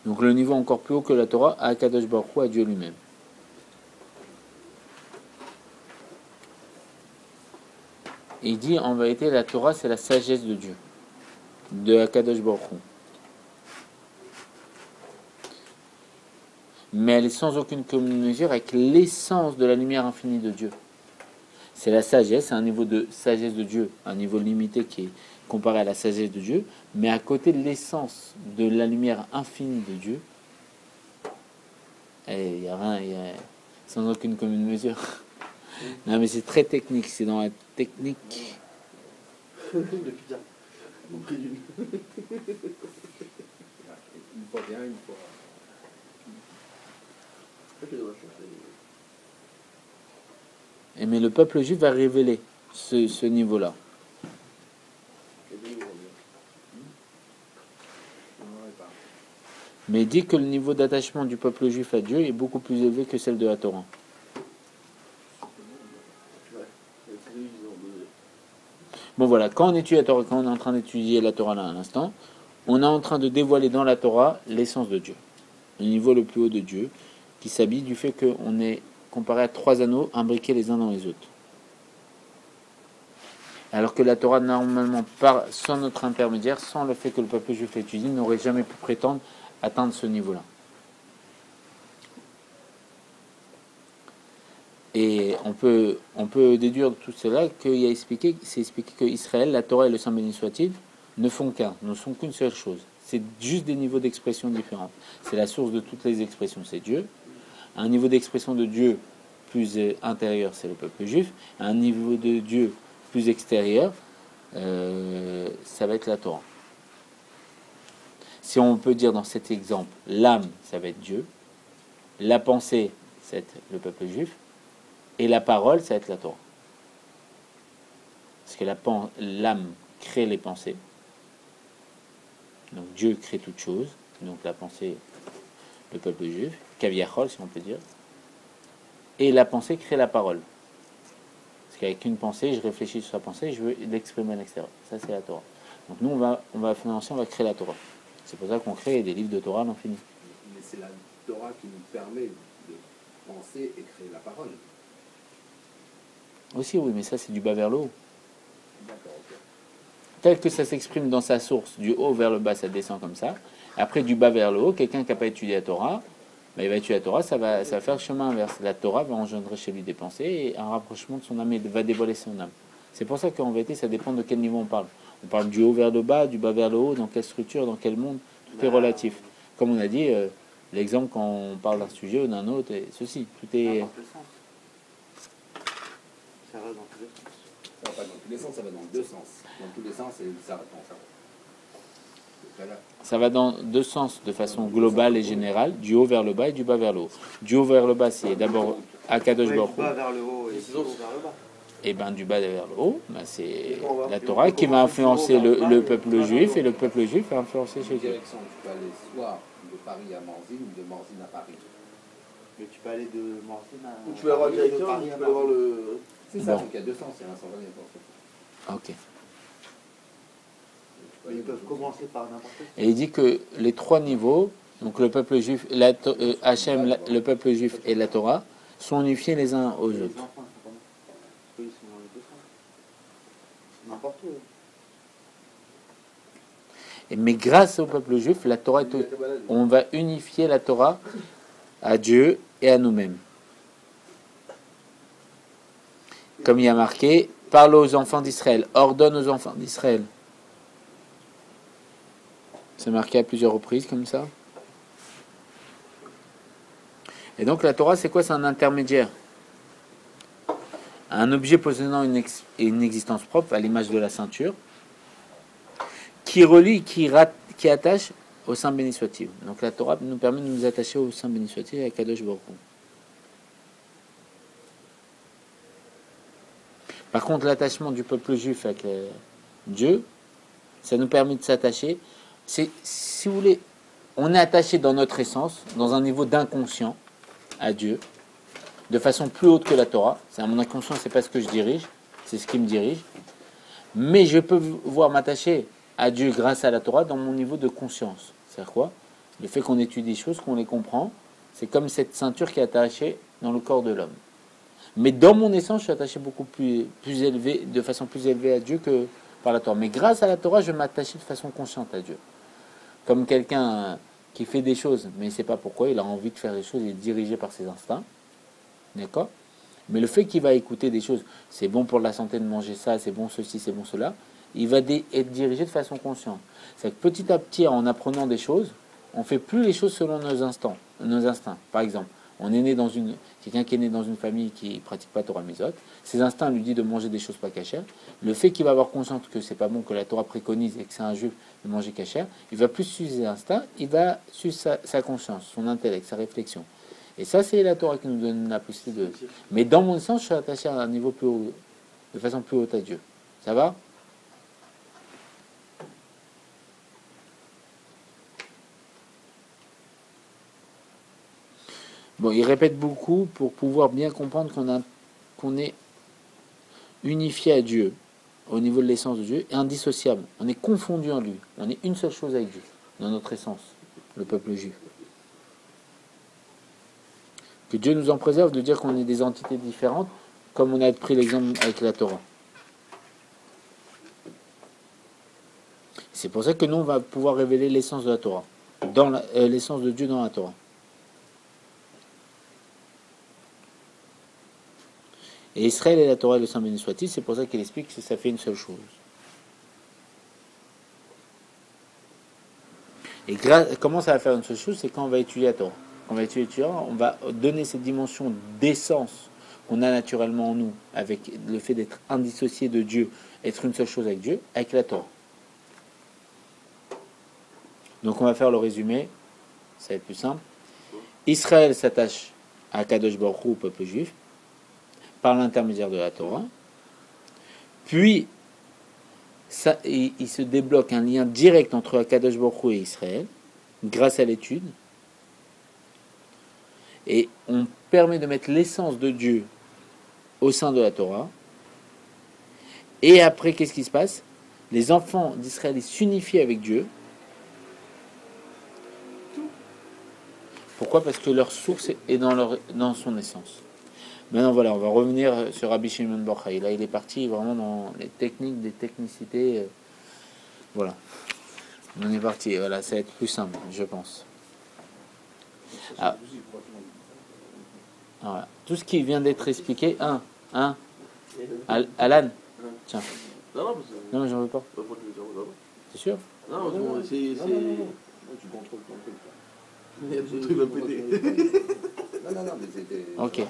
Donc le niveau encore plus haut que la Torah, à Kadosh Baruch Hu, à Dieu lui-même. Et il dit, en vérité, la Torah, c'est la sagesse de Dieu, de Akadosh Baruch Hu. Mais elle est sans aucune commune mesure avec l'essence de la lumière infinie de Dieu. C'est la sagesse, c'est un niveau de sagesse de Dieu, un niveau limité qui est comparé à la sagesse de Dieu, mais à côté de l'essence de la lumière infinie de Dieu, il n'y a rien, sans aucune commune mesure. Non mais c'est très technique, c'est dans la technique. De pizza. Au prix d'une. Une fois bien, une fois. Et mais le peuple juif va révéler ce niveau-là. Mais il dit que le niveau d'attachement du peuple juif à Dieu est beaucoup plus élevé que celle de la Torah. Bon voilà, quand on étudie la Torah, quand on est en train d'étudier la Torah là à l'instant, on est en train de dévoiler dans la Torah l'essence de Dieu. Le niveau le plus haut de Dieu, qui s'habille du fait qu'on est comparé à 3 anneaux imbriqués les uns dans les autres. Alors que la Torah, normalement, sans notre intermédiaire, sans le fait que le peuple juif l'étudie, n'aurait jamais pu prétendre atteindre ce niveau-là. Et on peut déduire de tout cela c'est expliqué que Israël, la Torah et le Saint béni soit-il, ne font qu'un, ne sont qu'une seule chose. C'est juste des niveaux d'expression différents. C'est la source de toutes les expressions, c'est Dieu. Un niveau d'expression de Dieu plus intérieur, c'est le peuple juif. Un niveau de Dieu plus extérieur, ça va être la Torah. Si on peut dire dans cet exemple, l'âme, ça va être Dieu. La pensée, c'est le peuple juif. Et la parole, ça va être la Torah. Parce que l'âme crée les pensées. Donc Dieu crée toutes choses. Donc la pensée, le peuple juif. Kaviachol, si on peut dire. Et la pensée crée la parole. Parce qu'avec une pensée, je réfléchis sur sa pensée, je veux l'exprimer à l'extérieur. Ça, c'est la Torah. Donc nous, on va financer, on va créer la Torah. C'est pour ça qu'on crée des livres de Torah à l'infini. Mais c'est la Torah qui nous permet de penser et créer la parole. Aussi, oui, mais ça, c'est du bas vers le haut. D'accord, ok. Tel que ça s'exprime dans sa source, du haut vers le bas, ça descend comme ça. Après, du bas vers le haut, quelqu'un qui n'a pas étudié la Torah, il va étudier la Torah, ça va faire le chemin inverse. La Torah va engendrer chez lui des pensées et un rapprochement de son âme, il va dévoiler son âme. C'est pour ça qu'en vérité, ça dépend de quel niveau on parle. On parle du haut vers le bas, du bas vers le haut, dans quelle structure, dans quel monde, tout est relatif. Comme on a dit, l'exemple quand on parle d'un sujet ou d'un autre, et ceci, tout est... Dans tous les sens. Ça va dans tous les sens. Ça va pas dans tous les sens, ça va dans deux sens. Dans tous les sens, ça va dans ça. Ça va dans deux sens de façon globale et générale, du haut vers le bas et du bas vers le haut. Du haut vers le bas, c'est d'abord Akadosh Baruch Hu. Du bas vers le haut et du haut vers le bas. Et bien du bas vers le haut, c'est la Torah qui va influencer le peuple juif et le peuple juif va influencer chez Dieu. Direction, tu peux aller soit de Paris à Morzine ou de Morzine à Paris. Mais tu peux aller de Morzine à... Tu peux avoir le directeur, Paris tu à peux avoir Morzine. le... C'est ça, Bon. donc il y a deux sens, il y a un sens varié. Ok. Ils peuvent commencer par n'importe quoi. Et il dit que les trois niveaux, donc le peuple juif, Hachem, le peuple juif et la Torah, sont unifiés les uns aux Les autres. enfants, c'est comment? Eux, ils sont dans les deux sens. C'est n'importe où. Mais grâce au peuple juif, la Torah on va unifier la Torah à Dieu et à nous-mêmes. Comme il y a marqué, parle aux enfants d'Israël, ordonne aux enfants d'Israël. C'est marqué à plusieurs reprises comme ça. Et donc la Torah, c'est quoi? C'est un intermédiaire. Un objet possédant une existence propre, à l'image de la ceinture, qui relie, qui attache au Saint béni soit-il. Donc la Torah nous permet de nous attacher au Saint béni soit-il et à Kadosh Baruch Hu. Par contre, l'attachement du peuple juif avec Dieu, ça nous permet de s'attacher. C'est, si vous voulez, on est attaché dans notre essence, dans un niveau d'inconscient à Dieu, de façon plus haute que la Torah. C'est à mon inconscient, c'est pas ce que je dirige, c'est ce qui me dirige. Mais je peux voir m'attacher à Dieu grâce à la Torah dans mon niveau de conscience. C'est-à-dire quoi? Le fait qu'on étudie des choses, qu'on les comprend, c'est comme cette ceinture qui est attachée dans le corps de l'homme. Mais dans mon essence, je suis attaché beaucoup plus élevé, de façon plus élevée à Dieu que par la Torah. Mais grâce à la Torah, je m'attache de façon consciente à Dieu. Comme quelqu'un qui fait des choses, mais il ne sait pas pourquoi, il a envie de faire des choses, il est dirigé par ses instincts. D'accord? Mais le fait qu'il va écouter des choses, c'est bon pour la santé de manger ça, c'est bon ceci, c'est bon cela, il va être dirigé de façon consciente. C'est que petit à petit, en apprenant des choses, on ne fait plus les choses selon nos instincts. Par exemple, quelqu'un qui est né dans une famille qui ne pratique pas Torah Mizot, ses instincts lui disent de manger des choses pas cachères. Le fait qu'il va avoir conscience que c'est pas bon, que la Torah préconise et que c'est un juif de manger cachère, il va plus suivre ses instincts, il va suivre sa conscience, son intellect, sa réflexion. Et ça, c'est la Torah qui nous donne la possibilité de... Mais dans mon sens, je suis attaché à un niveau plus haut, de façon plus haute à Dieu. Ça va? Bon, il répète beaucoup pour pouvoir bien comprendre qu'on est unifié à Dieu, au niveau de l'essence de Dieu, et indissociable. On est confondu en lui. On est une seule chose avec Dieu, dans notre essence, le peuple juif. Que Dieu nous en préserve de dire qu'on est des entités différentes, comme on a pris l'exemple avec la Torah. C'est pour ça que nous, on va pouvoir révéler l'essence de la Torah, l'essence de Dieu dans la Torah. Et Israël et la Torah et le Saint béni soit-il, c'est pour ça qu'il explique que ça fait une seule chose. Et comment ça va faire une seule chose? C'est quand on va étudier la Torah. Quand on va étudier la Torah, on va donner cette dimension d'essence qu'on a naturellement en nous, avec le fait d'être indissocié de Dieu, être une seule chose avec Dieu, avec la Torah. Donc on va faire le résumé, ça va être plus simple. Israël s'attache à Kadosh Baruch Hu, au peuple juif, par l'intermédiaire de la Torah. Puis, il se débloque un lien direct entre Akadosh Baruch Hu et Israël, grâce à l'étude. Et on permet de mettre l'essence de Dieu au sein de la Torah. Et après, qu'est-ce qui se passe? Les enfants d'Israël s'unifient avec Dieu. Pourquoi? Parce que leur source est dans son essence. Maintenant, voilà, on va revenir sur Rabbi Shimon bar Yochai. Là, il est parti vraiment dans les techniques, des technicités. Voilà. On est parti. Voilà, ça va être plus simple, je pense. Ah. Voilà. Tout ce qui vient d'être expliqué, Alan, tiens. Non, mais j'en veux pas. C'est sûr? Non, c'est... Tu contrôles ton truc. Il y a des trucs à péter. Non, mais c'était... Ok.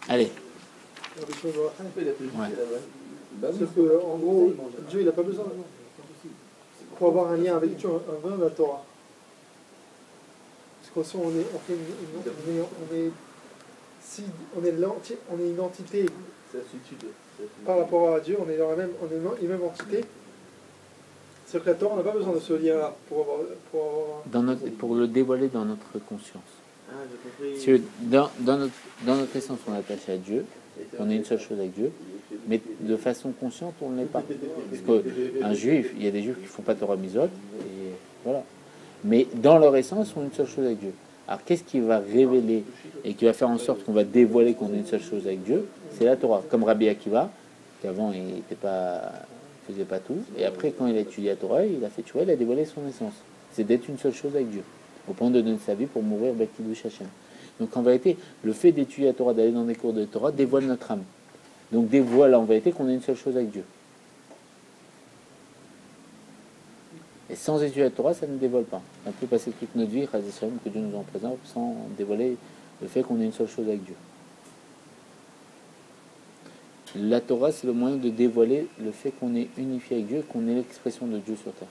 Allez. Parce que, en gros, Dieu, il n'a pas besoin. Pour avoir un lien avec Dieu, un besoin de la Torah. Parce qu'en soi, on est une entité par rapport à Dieu, on est une même entité. C'est-à-dire que la Torah, on n'a pas besoin de ce lien-là pour le dévoiler dans notre conscience. Ah, j'ai compris. Si dans notre essence, on est attaché à Dieu, on est une seule chose avec Dieu, mais de façon consciente, on ne l'est pas. Parce qu'un juif, il y a des juifs qui ne font pas Torah Mizot, et voilà. Mais dans leur essence, ils sont une seule chose avec Dieu. Alors qu'est-ce qui va révéler et qui va faire en sorte qu'on va dévoiler qu'on est une seule chose avec Dieu? C'est la Torah. Comme Rabbi Akiva, qu'avant il ne faisait pas tout, et après quand il a étudié la Torah, il a fait il a dévoilé son essence. C'est d'être une seule chose avec Dieu, au point de donner sa vie pour mourir B'Kiddush Hashem. Donc en vérité, le fait d'étudier la Torah, d'aller dans des cours de Torah, dévoile notre âme. Donc dévoile en vérité qu'on est une seule chose avec Dieu. Et sans étudier la Torah, ça ne dévoile pas. On peut passer toute notre vie, que Dieu nous en présente, sans dévoiler le fait qu'on est une seule chose avec Dieu. La Torah, c'est le moyen de dévoiler le fait qu'on est unifié avec Dieu, qu'on est l'expression de Dieu sur terre.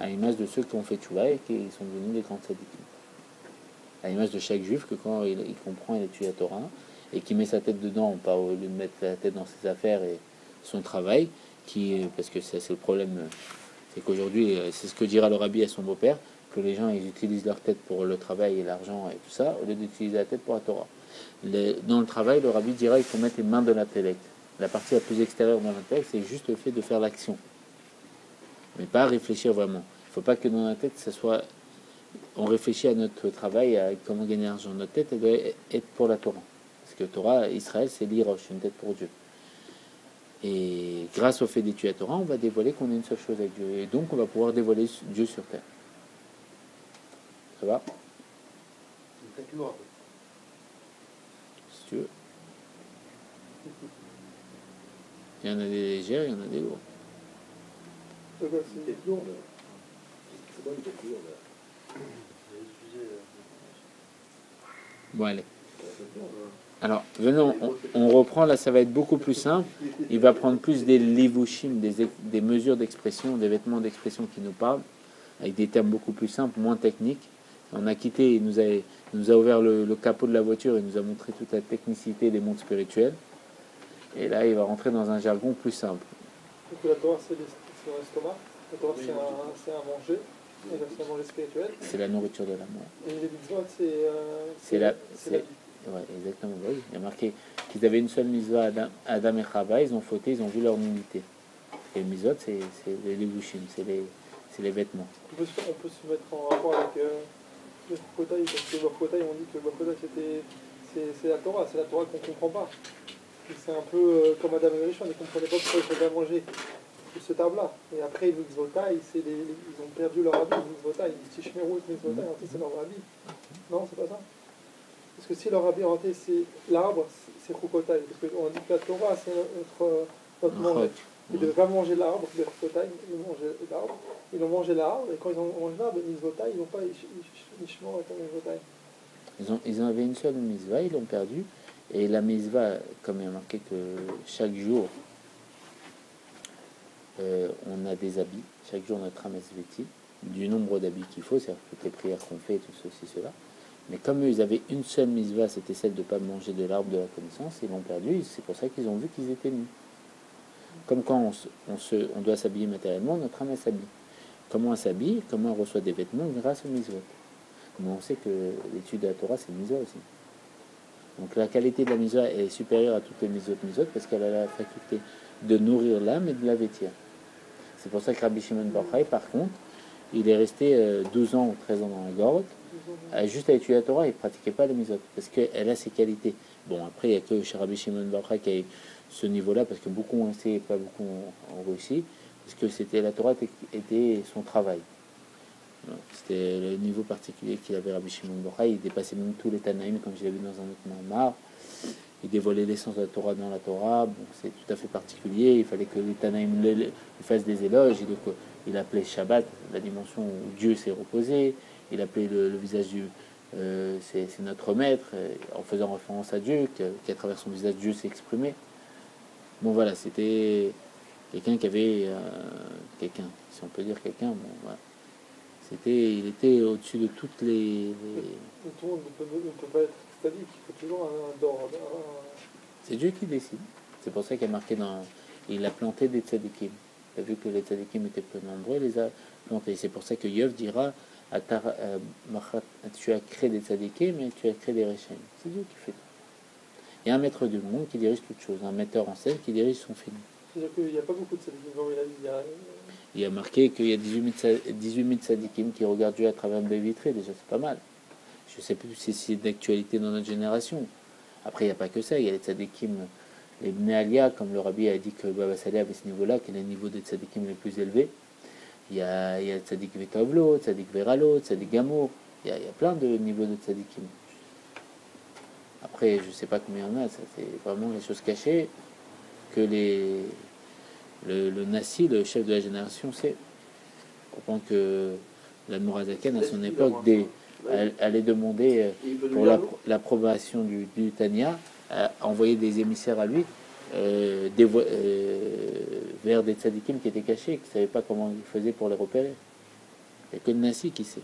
à l'image de ceux qui ont fait tchouva et qui sont devenus des grands tzadikim. À l'image de chaque juif que quand il comprend, il étudie la Torah et qui met sa tête dedans, pas au lieu de mettre la tête dans ses affaires et son travail, parce que c'est le problème, c'est qu'aujourd'hui, c'est ce que dira le rabbi à son beau-père, que les gens ils utilisent leur tête pour le travail et l'argent et tout ça, au lieu d'utiliser la tête pour la Torah. Dans le travail, le rabbi dira qu'il faut mettre les mains de l'intellect. La partie la plus extérieure de l'intellect, c'est juste le fait de faire l'action, mais pas réfléchir vraiment. Il ne faut pas que dans la tête, ça soit... On réfléchit à notre travail, à comment gagner de l'argent. Notre tête, elle doit être pour la Torah. Parce que Torah, Israël, c'est l'Irosh, une tête pour Dieu. Et grâce au fait d'étudier la Torah, on va dévoiler qu'on est une seule chose avec Dieu. Et donc, on va pouvoir dévoiler Dieu sur terre. Ça va? C'est très lourd un peu. Si tu veux. Il y en a des légères, il y en a des lourdes. C'est lourd. C'est bon, une tête lourde. Bon, allez. Alors, venons, on reprend, là ça va être beaucoup plus simple. Il va prendre plus des livushim, des mesures d'expression, des vêtements d'expression qui nous parlent, avec des termes beaucoup plus simples, moins techniques. On a quitté, il nous a ouvert le capot de la voiture, il nous a montré toute la technicité des mondes spirituels. Et là, il va rentrer dans un jargon plus simple. Donc la Torah, c'est l'estomac. La Torah, c'est à manger. Et là, c'est à manger spirituel. C'est la nourriture de l'amour. Et les mitzvot, C'est la vie. Ouais, exactement. Oui. Il y a marqué qu'ils avaient une seule mitzvah, Adam et Chava, ils ont fauté, ils ont vu leur nullité. Et le mitzvot, c'est les levushim, c'est les vêtements. On peut se mettre en rapport avec le Bafotaï, parce que le Bafotaï, on dit que le Bafotaï, c'est la Torah qu'on ne comprend pas. Et c'est un peu comme Adam et Rishon, ils ne comprenaient pas pourquoi il fallait manger cet arbre-là. Et après, les mitzvotaï, ils ont perdu leur habit, les mitzvotaï, ils disent Tishmeru, les mitzvotaï, en fait, c'est leur habit. Non, c'est pas ça. Parce que si leur habit en fait c'est l'arbre, c'est Chukotai. Parce qu'on dit que la Torah c'est notre manger. Ils ne devaient pas manger l'arbre, le Chukotai, ils ont mangé l'arbre, et quand ils ont mangé l'arbre, les Mitzvotai, ils n'ont pas Ishmor et Mitzvotai. Ils avaient une seule mitzvah, ils l'ont perdue. Et la mitzvah, comme il y a marqué que chaque jour, on a des habits, chaque jour notre âme est du nombre d'habits qu'il faut, c'est-à-dire toutes les prières qu'on fait, tout ceci, cela. Mais comme eux, ils avaient une seule mitzvah, c'était celle de ne pas manger de l'arbre de la connaissance, ils l'ont perdu, c'est pour ça qu'ils ont vu qu'ils étaient nus. Comme quand on doit s'habiller matériellement, notre âme elle s'habille. Comment elle s'habille? Comment elle reçoit des vêtements? Grâce au mitzvot. Comment on sait que l'étude de la Torah, c'est le mitzvah aussi. Donc la qualité de la mitzvah est supérieure à toutes les mitzvot parce qu'elle a la faculté de nourrir l'âme et de la vêtir. C'est pour ça que Rabbi Shimon Bar Yochai, par contre, il est resté 12 ans ou 13 ans dans la grotte, juste à étudier la Torah, il ne pratiquait pas les mitzvot, parce qu'elle a ses qualités. Bon, après, il n'y a que chez Rabbi Shimon Bar Yochai qui a eu ce niveau-là, parce que beaucoup ont essayé, pas beaucoup ont réussi, parce que la Torah était son travail. C'était le niveau particulier qu'il avait Rabbi Shimon Bar Yochai, il dépassait même tous les Tanaïm, comme je l'ai vu dans un autre Mamar. Il dévoilait l'essence de la Torah dans la Torah, bon, c'est tout à fait particulier, il fallait que les Tanaïm lui fassent des éloges, et donc il appelait Shabbat la dimension où Dieu s'est reposé, il appelait le visage du... c'est notre maître, en faisant référence à Dieu, qu'à travers son visage Dieu s'est exprimé. Bon voilà, c'était quelqu'un qui avait... quelqu'un, si on peut dire quelqu'un, bon voilà. Il était au-dessus de toutes les... Tout le monde ne peut pas être statique, il faut toujours un dor. C'est Dieu qui décide. C'est pour ça qu'il a marqué dans... Il a planté des tzadikim. Il a vu que les tzadikim étaient peu nombreux, il les a plantés. C'est pour ça que Yov dira tu as créé des tzadikim, mais tu as créé des rechaim. C'est Dieu qui fait tout. Il y a un maître du monde qui dirige toute chose, un metteur en scène qui dirige son film. C'est-à-dire qu'il n'y a pas beaucoup de tzadikim. Il y a marqué qu'il y a 18 000 tzadikim qui regardent Dieu à travers une baie vitrée. Déjà, c'est pas mal. Je ne sais plus si c'est d'actualité dans notre génération. Après, il n'y a pas que ça. Il y a les tzadikim, les Bnei Aliyah, comme le rabbi a dit que Baba Saleh avait ce niveau-là, qui est le niveau des tzadikim les plus élevés. Il y a le tzadik Vetovlo, tzadik Veralo, tzadik Gamour. Il y a plein de niveaux de tzadikim. Après, je ne sais pas combien il y en a. Ça, c'est vraiment les choses cachées que le Nassi, le chef de la génération, sait. Je comprends que l'Admorazaken, à son époque, allait demander pour l'approbation du Tanya, envoyer des émissaires à lui vers des tzadikim qui étaient cachés, qui ne savaient pas comment ils faisaient pour les repérer. Il n'y a que le Nassi qui sait.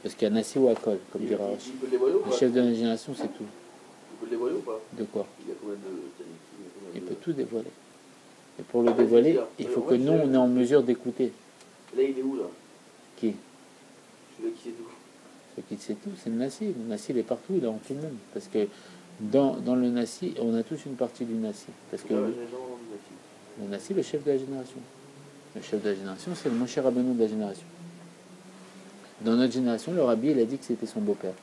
Parce qu'il y a Nassi ou Akol, comme dira Il Rachid. peut le dévoiler ou Le pas? chef de la génération, c'est tout. Il peut le dévoiler ou pas? De quoi? Il y a combien de... Il peut tout dévoiler. Et pour le dévoiler, il faut que nous, on est en mesure d'écouter. Là, il est où, là? Qui? Celui qui sait tout. Ce qui sait tout, c'est le Nassi. Le Nassi, il est partout, il est en tout le monde. Parce que dans le Nassi, on a tous une partie du Nassi. Parce que le Nassi, le chef de la génération. Le chef de la génération, c'est le Moshe Rabbeinu de la génération. Dans notre génération, le Rabbi, il a dit que c'était son beau-père.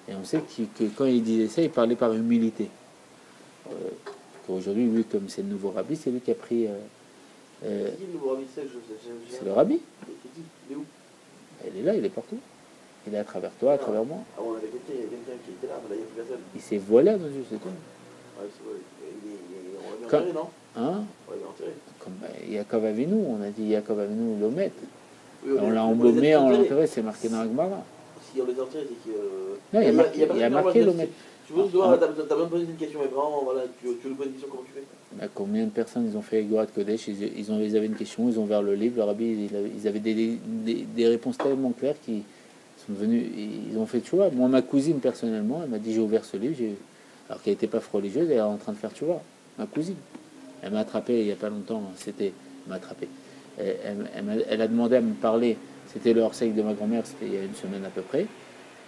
Et on sait que quand il disait ça, il parlait par humilité. Aujourd'hui, lui, comme c'est le nouveau Rabbi, c'est lui qui a pris... c'est le Rabbi. Il est où? Il est là, il est partout. Il est à travers toi, à travers moi. Ah, on avait quelqu'un qui était là, mais là, il n'y a plus personne. Il s'est voilé à nos yeux, c'est tout. Ouais, c'est vrai. On l'a Quand- enterré, non? Hein? On l'a enterré. Comme Yaakov Avinu, on a dit Yaakov Avinu l'Omet. Oui, On l'a les embaumé, a on l'a enterrés. enterré, c'est marqué dans la Gemara. Si on les a enterrés, c'est que... Non, il y a marqué l'Omet. Tu veux, t'as même posé une question, mais vraiment, voilà, tu veux nous poser une question, comment tu fais? Bah, combien de personnes ils ont fait Gorat Kodesh, ils avaient une question, ils ont ouvert le livre, le Rabbi, ils avaient des réponses tellement claires qu'ils sont venus, ils ont fait tchouva. Moi, ma cousine, personnellement, elle m'a dit j'ai ouvert ce livre, alors qu'elle n'était pas religieuse, elle est en train de faire tchouva. Ma cousine. Elle m'a attrapé il n'y a pas longtemps, elle m'a attrapé. Elle a demandé à me parler, c'était le hors-sec de ma grand-mère, c'était il y a une semaine à peu près.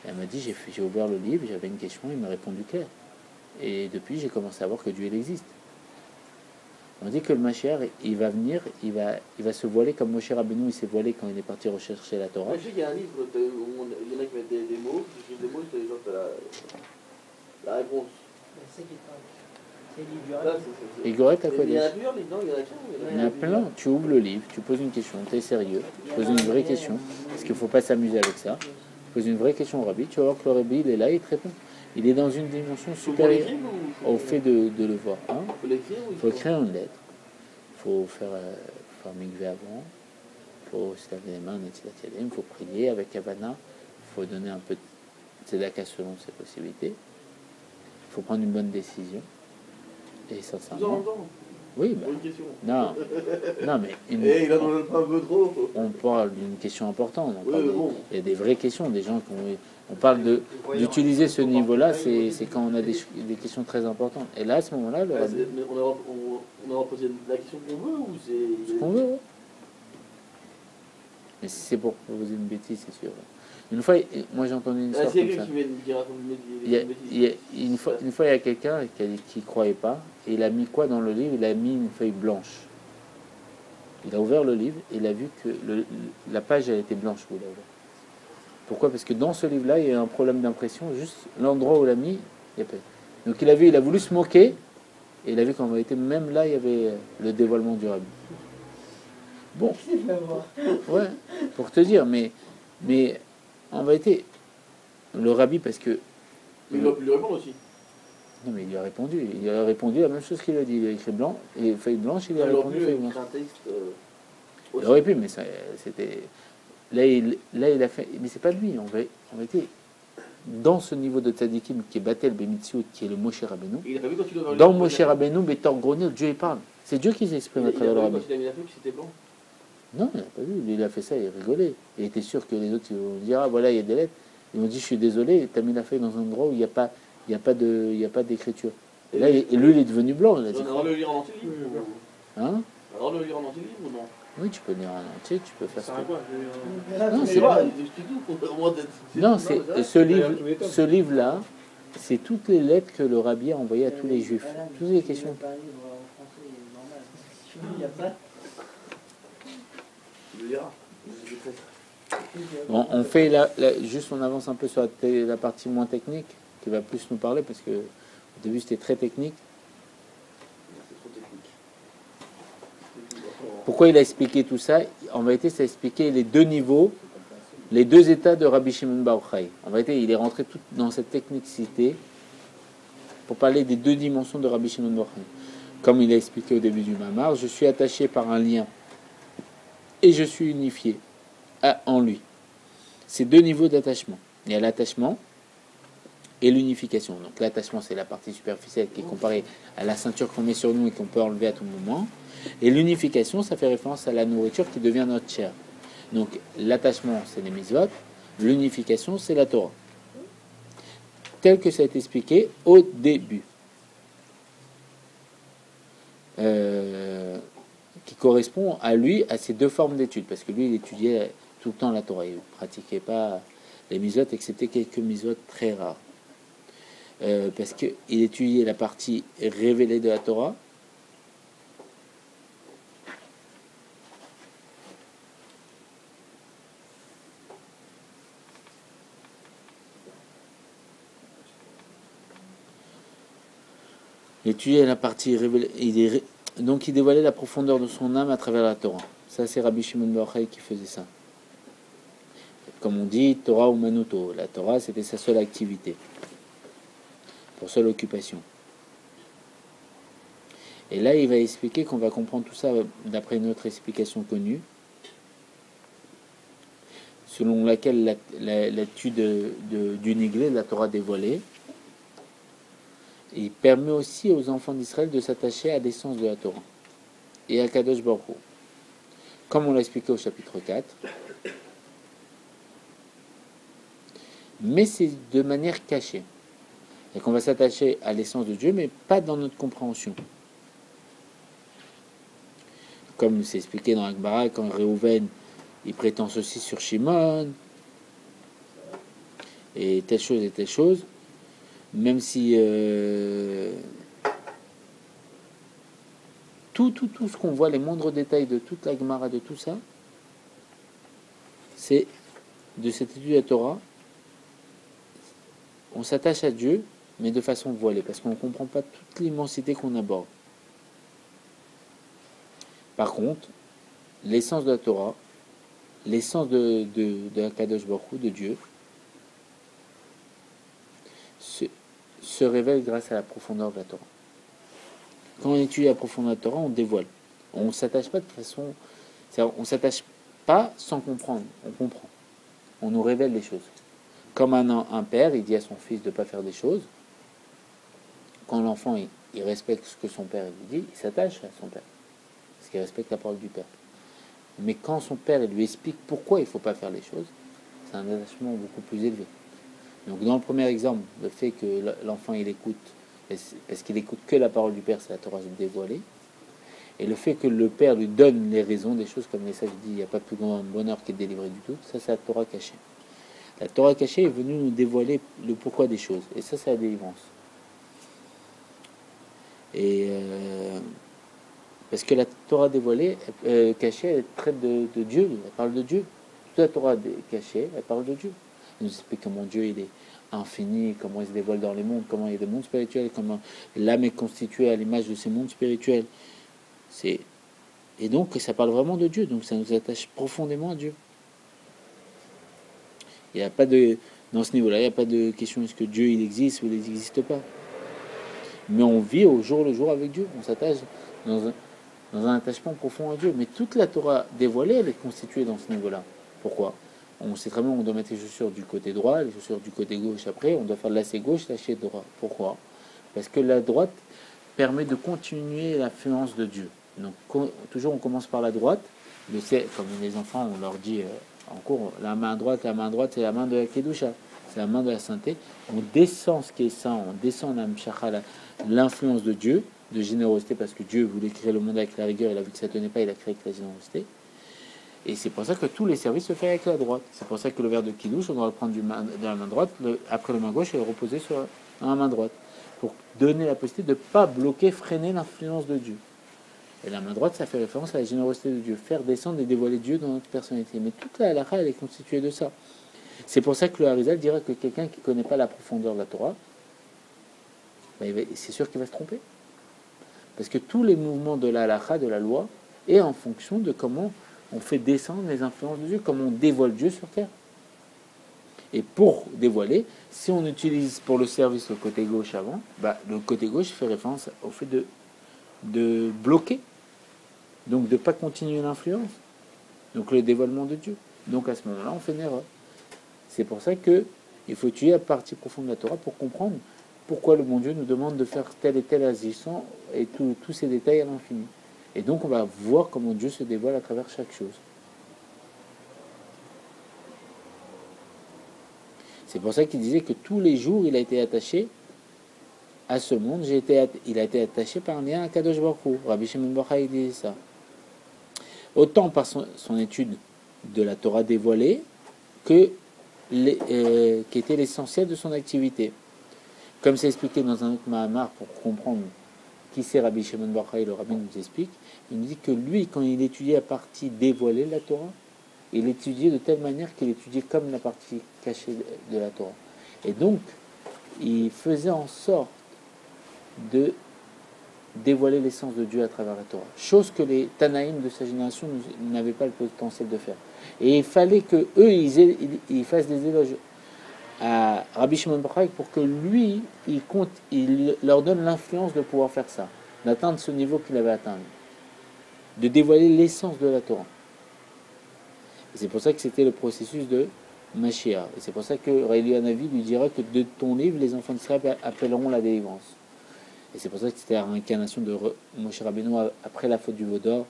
Elle m'a dit j'ai ouvert le livre, j'avais une question, il m'a répondu clair. Et depuis, j'ai commencé à voir que Dieu il existe. On dit que le Mashiach, il va venir, il va se voiler comme Moshe Rabbeinu, il s'est voilé quand il est parti rechercher la Torah. Je sais qu'il y a un livre, il y en a qui mettent des mots, qui écrivent des mots, c'est les gens qui ont la réponse. C'est qui parle. C'est le livre du Là, Rabbi. Et Goret à Il y en a Kodesh. plusieurs livres, non? Il y en a qu'un? Il y en a plein. Tu ouvres le livre, tu poses une question, tu es sérieux, tu poses une vraie question, parce qu'il ne faut pas s'amuser avec ça. Tu poses une vraie question au Rabbi, tu vas voir que le Rabbi, il est là, il te répond. Il est dans une dimension supérieure au fait de le voir. Hein? Il faut l'écrire ou Il faut écrire une lettre, il faut faire mikvé avant, il faut se laver les mains, il faut prier avec Havana, il faut donner un peu de tzedaka selon ses possibilités, il faut prendre une bonne décision. Et Vous en sincèrement, entendez? oui, bah, Bonne question. non, mais Il en donne pas un peu trop. on parle d'une question importante. Oui, mais bon. Il y a des vraies questions, des gens on parle d'utiliser ce niveau-là, c'est quand on a des questions très importantes. Et là, à ce moment-là, le Rabbi, Mais on aura posé la question qu'on veut ou c'est... ce qu'on veut. Ouais. Mais si c'est pour poser une bêtise, c'est sûr. Une fois, moi j'ai entendu une histoire C'est comme quelqu'un ça. qui raconte Il y a- une bêtise. une fois, il y a quelqu'un qui ne croyait pas, et il a mis quoi dans le livre? Il a mis une feuille blanche. Il a ouvert le livre, et il a vu que la page elle était blanche où il a ouvert. Pourquoi? Parce que dans ce livre-là, il y a un problème d'impression, juste l'endroit où il a mis, il y a pas. Donc il a voulu se moquer, et il a vu qu'en vérité, même là, il y avait le dévoilement du Rabbi. Bon, ouais, pour te dire, mais en vérité, le Rabbi, parce que... Mais il aurait pu lui répondre aussi. Non, mais il lui a répondu. Il a répondu la même chose qu'il a dit. Il a écrit blanc, et feuille blanche, il a Il aurait répondu pu feuille blanche. écrire un texte... Il aussi. aurait pu, mais c'était... Là, il a fait... Mais c'est pas lui, en vérité. Dans ce niveau de tzadikim, qui est Batel Bemitziut, qui est le Moshe Rabbeinu, Il a pas vu quand il a dans Moshe Rabbeinu, Betor Gronil, Dieu il parle. C'est Dieu qui s'exprime à Il a travers le pas vu Rabbi. quand il a mis la feuille que c'était blanc. Non, il n'a pas vu. Lui, il a fait ça, il rigolait. Il était sûr que les autres ils vont dire, ah voilà, il y a des lettres. Ils m'ont dit, je suis désolé, tu as mis la feuille dans un endroit où il n'y a pas d'écriture. Et là, lui, il est devenu blanc. Il a On dit, a le droit de le lire en entier le livre hein? On a le droit de le lire en entier le livre ou non? Oui, tu peux lire en entier, tu peux faire Ça ce sert à que... quoi Non, Mais c'est voilà, bon. il explique tout, au moins d'être... Non, c'est vrai. ce livre-là, c'est toutes les lettres que le Rabbi a envoyées à tous les juifs. Toutes les questions. Pas un livre en français, normal. Si tu veux, il n'y a pas. Tu le liras. Bon, on fait juste on avance un peu sur la partie moins technique, qui va plus nous parler, parce que au début c'était très technique. C'est trop technique. Pourquoi il a expliqué tout ça? En vérité, ça a expliqué les deux niveaux, les deux états de Rabbi Shimon Bar Yochai. En vérité, il est rentré tout dans cette technicité pour parler des deux dimensions de Rabbi Shimon Bar Yochai. Comme il a expliqué au début du Mamar, je suis attaché par un lien et je suis unifié en lui. C'est deux niveaux d'attachement. Il y a l'attachement et l'unification. Donc l'attachement, c'est la partie superficielle qui est comparée à la ceinture qu'on met sur nous et qu'on peut enlever à tout moment. Et l'unification, ça fait référence à la nourriture qui devient notre chair. Donc l'attachement, c'est les mitzvot, l'unification, c'est la Torah. Tel que ça a été expliqué au début. Qui correspond à lui, à ces deux formes d'études, parce que lui, il étudiait tout le temps la Torah, il ne pratiquait pas les mitzvot, excepté quelques mitzvot très rares. Parce qu'il étudiait la partie révélée de la Torah, donc il dévoilait la profondeur de son âme à travers la Torah. Ça, c'est Rabbi Shimon bar Yochai qui faisait ça. Comme on dit, Torah ou Manuto. La Torah, c'était sa seule activité, pour seule occupation. Et là, il va expliquer qu'on va comprendre tout ça d'après une autre explication connue, selon laquelle l'étude du Néglé, de la Torah dévoilée, il permet aussi aux enfants d'Israël de s'attacher à l'essence de la Torah et à Kadosh Baruch Hu. Comme on l'a expliqué au chapitre 4. Mais c'est de manière cachée. Et qu'on va s'attacher à l'essence de Dieu, mais pas dans notre compréhension. Comme c'est expliqué dans Akbara, quand Réhouven, il prétend ceci sur Shimon, et telle chose, même si tout ce qu'on voit, les moindres détails de toute la Gemara, de tout ça, c'est de cette étude de la Torah, on s'attache à Dieu, mais de façon voilée, parce qu'on ne comprend pas toute l'immensité qu'on aborde. Par contre, l'essence de la Torah, l'essence de la Kadosh Baruch Hu, de Dieu, se révèle grâce à la profondeur de la Torah. Quand on étudie la profondeur de la Torah, on dévoile. On ne s'attache pas de façon... On ne s'attache pas sans comprendre. On comprend. On nous révèle les choses. Comme un père, il dit à son fils de ne pas faire des choses. Quand l'enfant, il respecte ce que son père lui dit, il s'attache à son père. Parce qu'il respecte la parole du père. Mais quand son père il lui explique pourquoi il ne faut pas faire les choses, c'est un attachement beaucoup plus élevé. Donc dans le premier exemple, le fait que l'enfant il écoute, parce qu'il écoute que la parole du père, c'est la Torah dévoilée. Et le fait que le père lui donne les raisons des choses, comme les sages disent, il n'y a pas plus grand bonheur qui est délivré du tout, ça c'est la Torah cachée. La Torah cachée est venue nous dévoiler le pourquoi des choses. Et ça c'est la délivrance. Et parce que la Torah dévoilée, cachée, elle traite de Dieu, elle parle de Dieu. Toute la Torah cachée, elle parle de Dieu. Elle nous explique comment Dieu il est infini, comment il se dévoile dans les mondes, comment il y a des mondes spirituels, comment l'âme est constituée à l'image de ces mondes spirituels. Et donc ça parle vraiment de Dieu, donc ça nous attache profondément à Dieu. Il n'y a pas de, dans ce niveau-là, il n'y a pas de question est-ce que Dieu il existe ou il n'existe pas. Mais on vit au jour le jour avec Dieu, on s'attache dans un attachement profond à Dieu. Mais toute la Torah dévoilée, elle est constituée dans ce niveau-là. Pourquoi ? On sait très bien qu'on doit mettre les chaussures du côté droit, les chaussures du côté gauche après, on doit faire le lacet gauche, lacet droit. Pourquoi ? Parce que la droite permet de continuer l'influence de Dieu. Donc toujours on commence par la droite, comme les enfants on leur dit en cours, la main droite c'est la main de la Kedusha, c'est la main de la sainteté. On descend ce qui est saint, on descend l'influence de Dieu, de générosité, parce que Dieu voulait créer le monde avec la rigueur, il a vu que ça ne tenait pas, il a créé avec la générosité. Et c'est pour ça que tous les services se font avec la droite. C'est pour ça que le verre de Kiddush, on doit le prendre de la main droite, après la main gauche et le reposer sur la main droite, pour donner la possibilité de ne pas bloquer, freiner l'influence de Dieu. Et la main droite, ça fait référence à la générosité de Dieu, faire descendre et dévoiler Dieu dans notre personnalité. Mais toute la halakha, elle est constituée de ça. C'est pour ça que le Harizal dirait que quelqu'un qui ne connaît pas la profondeur de la Torah, c'est sûr qu'il va se tromper. Parce que tous les mouvements de la halakha, de la loi, est en fonction de comment on fait descendre les influences de Dieu, comment on dévoile Dieu sur terre. Et pour dévoiler, si on utilise pour le service le côté gauche avant, le côté gauche fait référence au fait de bloquer, donc de ne pas continuer l'influence, donc le dévoilement de Dieu. Donc à ce moment-là, on fait une erreur. C'est pour ça qu'il faut étudier la partie profonde de la Torah pour comprendre pourquoi le bon Dieu nous demande de faire tel et tel agissant et tous ces détails à l'infini. Et donc on va voir comment Dieu se dévoile à travers chaque chose. C'est pour ça qu'il disait que tous les jours, il a été attaché à ce monde. Il a été attaché par un lien à Kadosh Baruch Hu. Rabbi Shimon Bar Yochai disait ça. Autant par son étude de la Torah dévoilée que qui était l'essentiel de son activité. Comme c'est expliqué dans un autre Mahamar, pour comprendre qui c'est Rabbi Shimon Bar Yochai, le rabbin nous explique, il nous dit que lui, quand il étudiait la partie dévoilée de la Torah, il étudiait de telle manière qu'il étudiait comme la partie cachée de la Torah. Et donc, il faisait en sorte de dévoiler l'essence de Dieu à travers la Torah. Chose que les Tanaïm de sa génération n'avaient pas le potentiel de faire. Et il fallait que eux ils fassent des éloges à Rabbi Shimon Bar Yochai pour que lui, il leur donne l'influence de pouvoir faire ça, d'atteindre ce niveau qu'il avait atteint, de dévoiler l'essence de la Torah. Et c'est pour ça que c'était le processus de Mashiach. Et c'est pour ça que Raëli Hanavi lui dira que de ton livre, les enfants d'Israël appelleront la délivrance. Et c'est pour ça que c'était la réincarnation de Moshe Rabbeinu après la faute du veau d'or.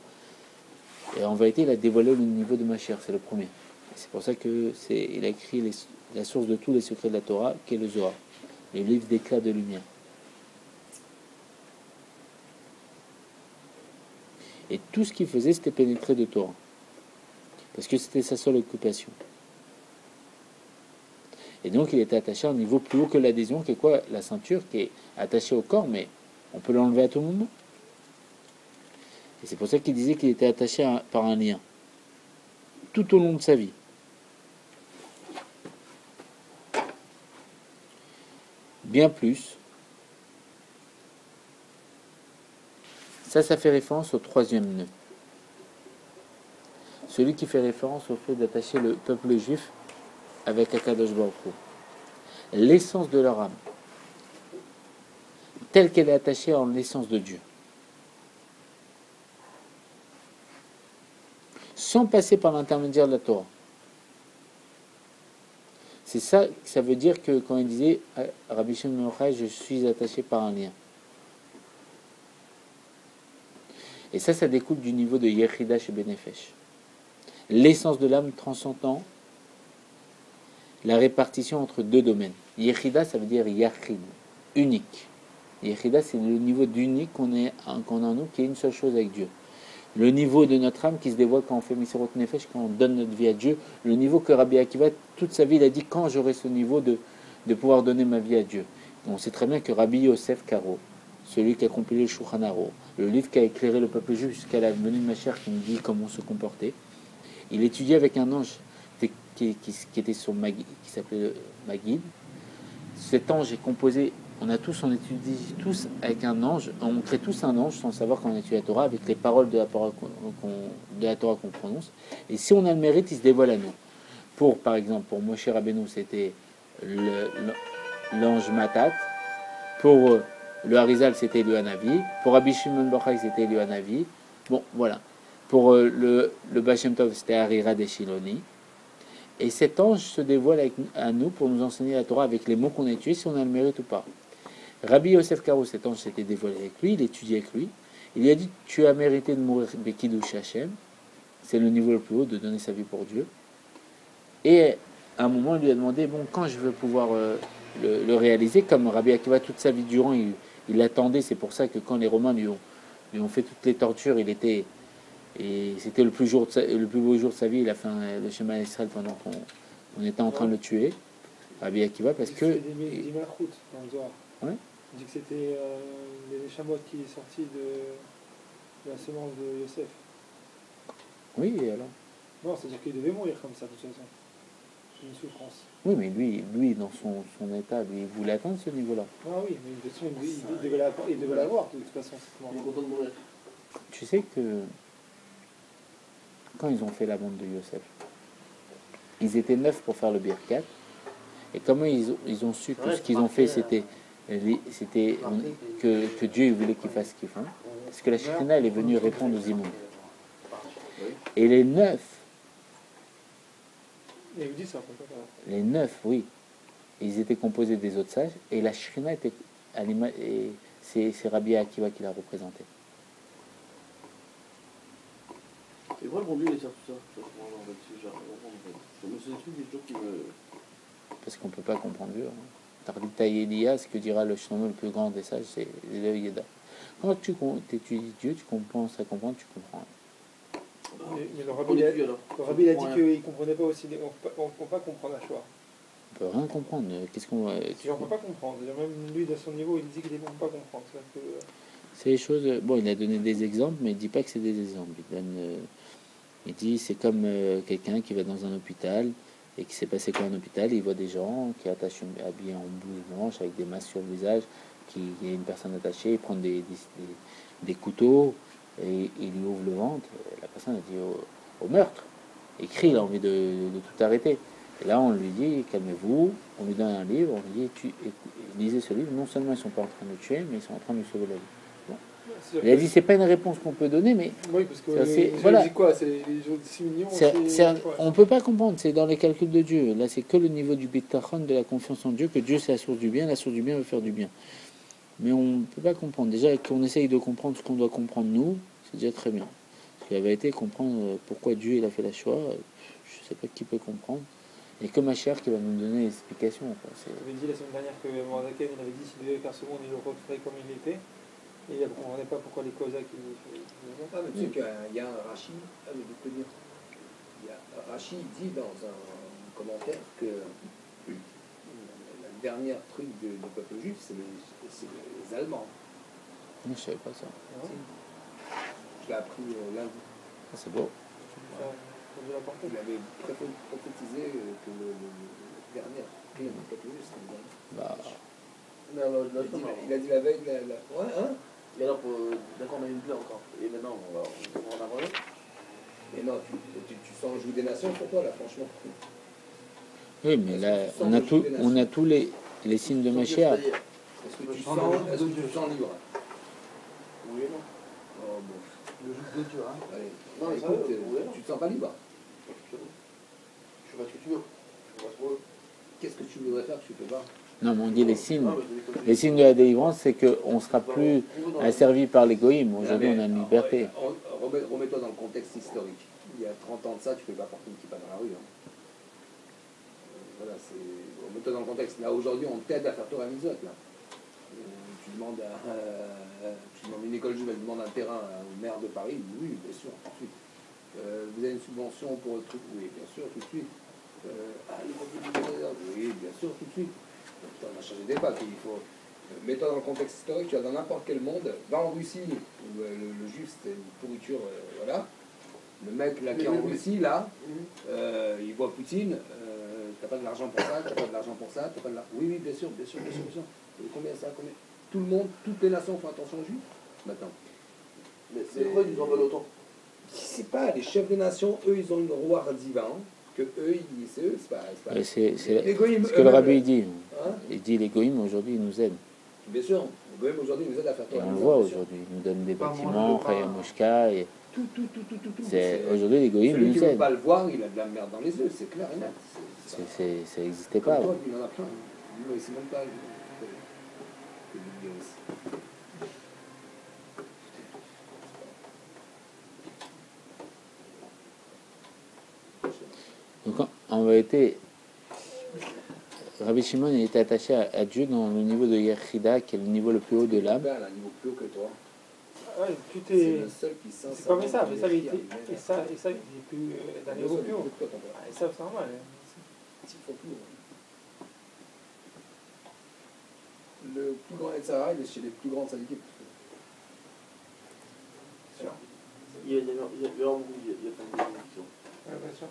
Et en vérité, il a dévoilé le niveau de Mashiach, c'est le premier. Et c'est pour ça qu'il a écrit la source de tous les secrets de la Torah, qui est le Zohar, le livre d'éclat de lumière. Et tout ce qu'il faisait, c'était pénétrer de Torah. Parce que c'était sa seule occupation. Et donc il était attaché à un niveau plus haut que l'adhésion, qui est quoi? La ceinture, qui est attachée au corps, mais on peut l'enlever à tout moment. Et c'est pour ça qu'il disait qu'il était attaché par un lien, tout au long de sa vie. Bien plus. Ça fait référence au troisième nœud. Celui qui fait référence au fait d'attacher le peuple juif avec Akadosh Baruch Hu. L'essence de leur âme, telle qu'elle est attachée en l'essence de Dieu. Sans passer par l'intermédiaire de la Torah. C'est ça que ça veut dire que quand il disait Rabbi Shimon Bar Yochai, je suis attaché par un lien. Et ça découle du niveau de Yechida chez Benefesh. L'essence de l'âme transcendant la répartition entre deux domaines. Yechida, ça veut dire Yachid, unique. Yechida, c'est le niveau d'unique qu'on a en nous, qui est une seule chose avec Dieu. Le niveau de notre âme qui se dévoile quand on fait Misirot Nefesh, quand on donne notre vie à Dieu. Le niveau que Rabbi Akiva, toute sa vie, il a dit quand j'aurai ce niveau de pouvoir donner ma vie à Dieu. On sait très bien que Rabbi Yosef Karo, celui qui a compilé le Shulchan Aruch, le livre qui a éclairé le peuple juif jusqu'à la venue de Mashiach, qui nous dit comment se comporter, il étudiait avec un ange qui était sur Magid, qui s'appelait Magid. Cet ange est composé, on étudie tous avec un ange, on crée tous un ange sans savoir qu'on étudie la Torah, avec les paroles de la Torah qu'on prononce. Et si on a le mérite, il se dévoile à nous. Par exemple, pour Moshe Rabbeinu, c'était l'ange Matat. Pour le Harizal, c'était le Hanavi. Pour Rabbi Shimon Bar Yochai, c'était le Hanavi. Bon, voilà. Pour le Baal Shem Tov, c'était Harira des Shiloni. Et cet ange se dévoile à nous pour nous enseigner la Torah avec les mots qu'on a étudiés, si on a le mérite ou pas. Rabbi Yosef Karo, cet ange s'était dévoilé avec lui, il étudiait avec lui. Il lui a dit, tu as mérité de mourir Bekidush Hashem. C'est le niveau le plus haut, de donner sa vie pour Dieu. Et à un moment, il lui a demandé, bon, quand je veux pouvoir le réaliser, comme Rabbi Akiva, toute sa vie durant, il attendait. C'est pour ça que quand les Romains lui ont fait toutes les tortures, et c'était le plus beau jour de sa vie. Il a fait le chemin d'Israël pendant qu'on était en train de le tuer, Rabbi Akiva, parce que. Des malchoutes dans le Zohar. Ouais. Il dit que c'était les Neshamot qui est sorti de la semence de Yosef. Oui, et alors. Non, c'est-à-dire qu'il devait mourir comme ça, de toute façon. C'est une souffrance. Oui, mais lui dans son état, lui, il voulait atteindre ce niveau-là. Ah oui, mais de toute façon, il devait l'avoir, de toute façon. Il est content de mourir. Tu sais que quand ils ont fait la bande de Yosef, ils étaient 9 pour faire le Birkat. Et comment ils ont su que ce qu'ils ont fait, c'était que Dieu il voulait qu'ils fassent ce qu'ils font. Parce que la Shekhina, elle est venue répondre aux immondes. Et les 9, Et vous dites ça, les 9, oui, ils étaient composés des autres sages. Et la Shekhina était c'est Rabbi Akiva qui l'a représenté. Et pourquoi le bon Dieu il sert tout ça? C'est des trucs des jours qui me. parce qu'on ne peut pas comprendre Dieu. Tardita Yedia, ce que dira le Shlomo le plus grand des sages, c'est le Yeda. Quand tu étudies Dieu, tu commences à comprendre, tu comprends. Mais le On rabbi, est plus alors. il a dit qu'il ne comprenait pas aussi. On ne peut pas comprendre la Shoah. On peut rien comprendre. Qu'est-ce qu'on va... On ne peut pas comprendre. Même lui, de son niveau, il dit qu'il ne peut pas comprendre. C'est les choses. Bon, il a donné des exemples, mais il dit pas que c'est des exemples. Il dit c'est comme quelqu'un qui va dans un hôpital et qui s'est passé quoi en hôpital. Il voit des gens qui attachent habillés en blouse blanche avec des masques sur le visage, il y a une personne attachée, il prend des couteaux et il lui ouvre le ventre. La personne a dit au meurtre. Il crie, il a envie de tout arrêter. Et là, on lui dit calmez-vous. On lui donne un livre. On lui dit lisez ce livre. Non seulement ils sont pas en train de le tuer, mais ils sont en train de lui sauver la vie. Il a dit c'est pas une réponse qu'on peut donner, mais oui, parce que voilà. Quoi, c'est les 6 millions. On peut pas comprendre, c'est dans les calculs de Dieu. Là, c'est que le niveau du bitachon, de la confiance en Dieu, que Dieu c'est la source du bien, la source du bien veut faire du bien. Mais on ne peut pas comprendre. Déjà qu'on essaye de comprendre ce qu'on doit comprendre nous, c'est déjà très bien. Parce que la vérité, comprendre pourquoi Dieu il a fait la Shoah, je sais pas qui peut comprendre. Et comme Mashiach qui va nous donner l'explication. On avait dit la semaine dernière que Mordaken il avait dit s'il devait faire ce monde, il le referait comme il était. Et il ne comprenait pas pourquoi les Cosaques. Ah, mais tu sais qu'il y a un Rashi, Rashi dit dans un commentaire que la dernière truc du peuple juif, c'est les Allemands. Non, je savais pas ça. Je l'ai appris lundi. Ah, c'est beau. Il avait prophétisé que le dernier truc du peuple juif, c'est les Allemands. Il a dit la veille, ouais, hein. Et alors, d'accord, on a une plaie encore. Et maintenant, on va en avoir une. Mais non, tu sens le joug des nations pour toi, là, franchement. Oui, mais là, on a tous les signes de Mashiach. Est-ce que tu sens libre? Oui et non. Oh, bon. Le joug de Dieu, hein. Allez, Non, mais écoute, ça, tu te sens pas libre? Je fais pas ce que tu veux. Qu'est-ce que tu voudrais faire que tu peux pas? Non, mais on dit les signes. Les signes de la délivrance, c'est qu'on ne sera plus asservi par les goïms. Aujourd'hui, on a une liberté. Remets-toi dans le contexte historique. Il y a 30 ans de ça, tu ne fais pas porter une kippa dans la rue. Hein. Voilà, remets-toi dans le contexte. Là, aujourd'hui, on t'aide à faire Torah Mitzvot. Tu demandes une école juive, elle demande un terrain au maire de Paris. Oui, bien sûr, tout de suite. Vous avez une subvention pour le truc? Oui, bien sûr, tout de suite. Oui, bien sûr, tout de suite. On a changé d'époque. Il faut mets-toi dans le contexte historique. Tu vas dans n'importe quel monde. Va en Russie où le juif c'était une pourriture. Voilà. Le mec là qui est en Russie là, il voit Poutine. T'as pas de l'argent pour ça. T'as pas de l'argent pour ça. T'as pas de l'argent. Oui, bien sûr. Combien ça? Combien? Tout le monde, toutes les nations font attention aux juifs maintenant. Mais c'est vrai qu'ils en veulent autant. Si c'est pas les chefs des nations, eux ils ont une roi divin. Que eux, c'est eux, c'est pas. C'est goïms, ce que le rabbi dit. Hein? Il dit les goïms aujourd'hui ils nous aident. Bien sûr, les goïms aujourd'hui nous aident à faire Et Torah. on le voit aujourd'hui. Ils nous donnent des bâtiments, Chaya Moshka. Tout. Aujourd'hui les goïms Celui nous qui ne veut aident. pas le voir, il a de la merde dans les yeux, c'est clair et net. Ça n'existait Comme pas. toi, il en a plein. Lui, c'est même pas. Donc en vérité, Rabbi Shimon était attaché à Dieu dans le niveau de Yechida, qui est le niveau le plus haut de l'âme. Il a un niveau plus haut que toi. Ouais, tout C'est est. le seul qui sent C'est comme ça, mais ça, il est plus d'un niveau plus haut. Et Et ça, c'est normal. il faut plus haut. Le plus grand Etzara, il est chez les plus grandes syndicats. Il y a vraiment beaucoup de questions. Ouais, bien sûr.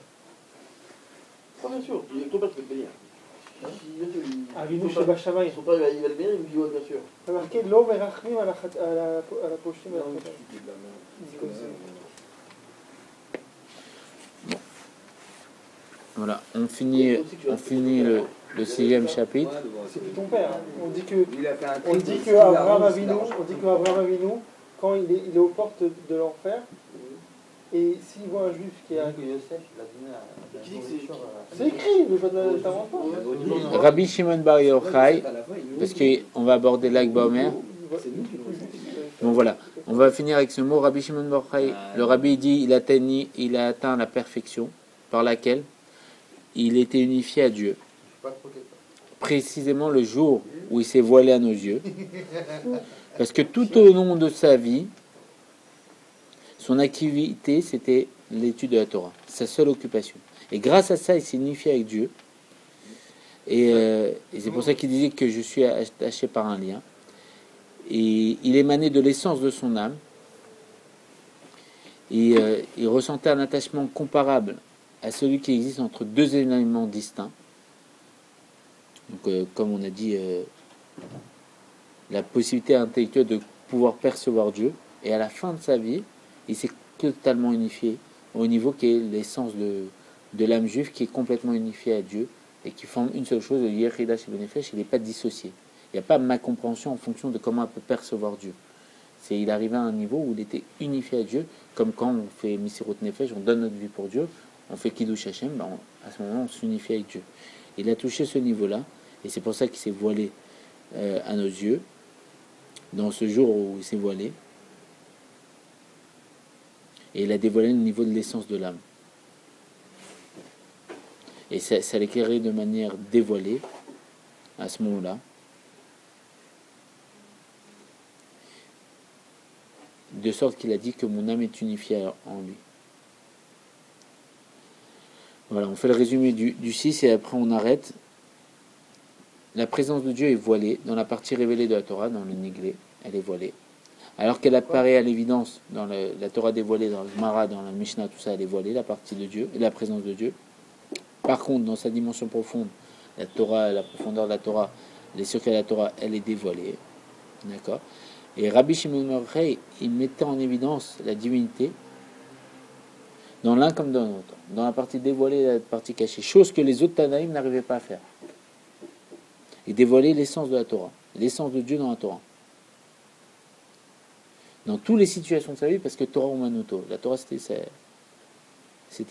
Ah, bien sûr, il y a ton père qui peut te bénir. Avinu Sheba Shamayim. Son père il va le bénir, il me dit ouais, bien sûr. C'est marqué Lo merachmim à la pochim. Voilà, on finit le 6e chapitre. C'est plus ton père. On dit que On dit que Abraham Avinu, quand il est aux portes de l'enfer, et s'il voit un juif qui a. C'est écrit, le jour de ta Rabbi Shimon Bar Yochai, parce qu'on va aborder l'Ag Baomer. Bon voilà, on va finir avec ce mot. Rabbi Shimon Bar Yochai, le rabbi dit il a atteint la perfection par laquelle il était unifié à Dieu. Pas trop précisément le jour où il s'est voilé à nos yeux. Parce que tout au long de sa vie, son activité, c'était l'étude de la Torah, sa seule occupation. Et grâce à ça, il s'est unifié avec Dieu. Et c'est pour ça qu'il disait que je suis attaché par un lien. Et il émanait de l'essence de son âme. Et il ressentait un attachement comparable à celui qui existe entre deux éléments distincts. Donc, comme on a dit, la possibilité intellectuelle de pouvoir percevoir Dieu. Et à la fin de sa vie, il s'est totalement unifié au niveau qui est l'essence de l'âme juive, qui est complètement unifiée à Dieu et qui forme une seule chose, le Yechida Shel Benefesh. Il n'est pas dissocié. Il n'y a pas ma compréhension en fonction de comment on peut percevoir Dieu. Il arrivait à un niveau où il était unifié à Dieu, comme quand on fait Misirot Nefesh, on donne notre vie pour Dieu, on fait Kiddush Hashem, à ce moment on s'unifie avec Dieu. Il a touché ce niveau-là, et c'est pour ça qu'il s'est voilé à nos yeux, dans ce jour où il s'est voilé, et il a dévoilé le niveau de l'essence de l'âme. Et ça l'éclairait de manière dévoilée, à ce moment-là, de sorte qu'il a dit que mon âme est unifiée en lui. Voilà, on fait le résumé du 6 et après on arrête. La présence de Dieu est voilée dans la partie révélée de la Torah, dans le Niglé, elle est voilée. Alors qu'elle apparaît à l'évidence dans la Torah dévoilée, dans le Gemara, dans la Mishnah, tout ça, elle est voilée, la partie de Dieu, et la présence de Dieu. Par contre, dans sa dimension profonde, la Torah, la profondeur de la Torah, les secrets de la Torah, elle est dévoilée. D'accord ? Et Rabbi Shimon bar Yochai, il mettait en évidence la divinité dans l'un comme dans l'autre, dans la partie dévoilée et la partie cachée, chose que les autres Tanaïm n'arrivaient pas à faire. Il dévoilait l'essence de la Torah, l'essence de Dieu dans la Torah. Dans toutes les situations de sa vie, parce que Torah Umanuto, la Torah c'était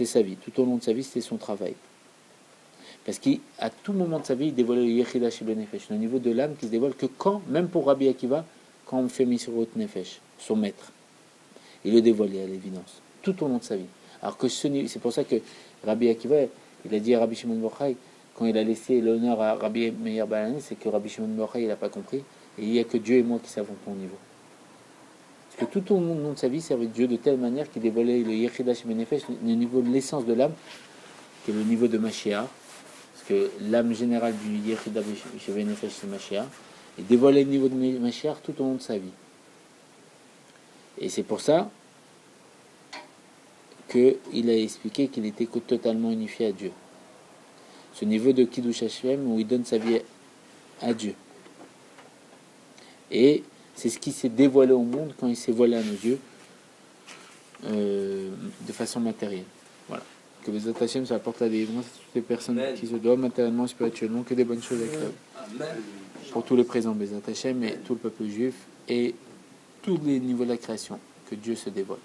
sa vie, tout au long de sa vie c'était son travail. Parce qu'à tout moment de sa vie, il dévoilait le Yechida Shel Benefesh, le niveau de l'âme qui se dévoile que quand, même pour Rabbi Akiva, quand on fait Misirot Nefesh, son maître, il le dévoilait à l'évidence, tout au long de sa vie. Alors que c'est pour ça que Rabbi Akiva, il a dit à Rabbi Shimon bar Yochai, quand il a laissé l'honneur à Rabbi Meir Baal HaNes, c'est que Rabbi Shimon bar Yochai, il n'a pas compris, et il n'y a que Dieu et moi qui savons ton niveau. Parce que tout au long de sa vie, servait Dieu de telle manière qu'il dévoilait le Yechida Shel Benefesh, le niveau de l'essence de l'âme, qui est le niveau de Mashiach, parce que l'âme générale du Yechida Shel Benefesh, c'est Mashiach, et dévoiler le niveau de Mashiach tout au long de sa vie. Et c'est pour ça qu'il a expliqué qu'il était totalement unifié à Dieu. Ce niveau de Kiddush Hashem où il donne sa vie à Dieu. Et c'est ce qui s'est dévoilé au monde quand il s'est voilé à nos yeux de façon matérielle. Voilà. Que les Hashem, ça apporte la délivrance à toutes les personnes qui se doivent matériellement, spirituellement, que des bonnes choses avec eux. Pour tous les présents Bezat Hashem et tout le peuple juif et tous les niveaux de la création, que Dieu se dévoile.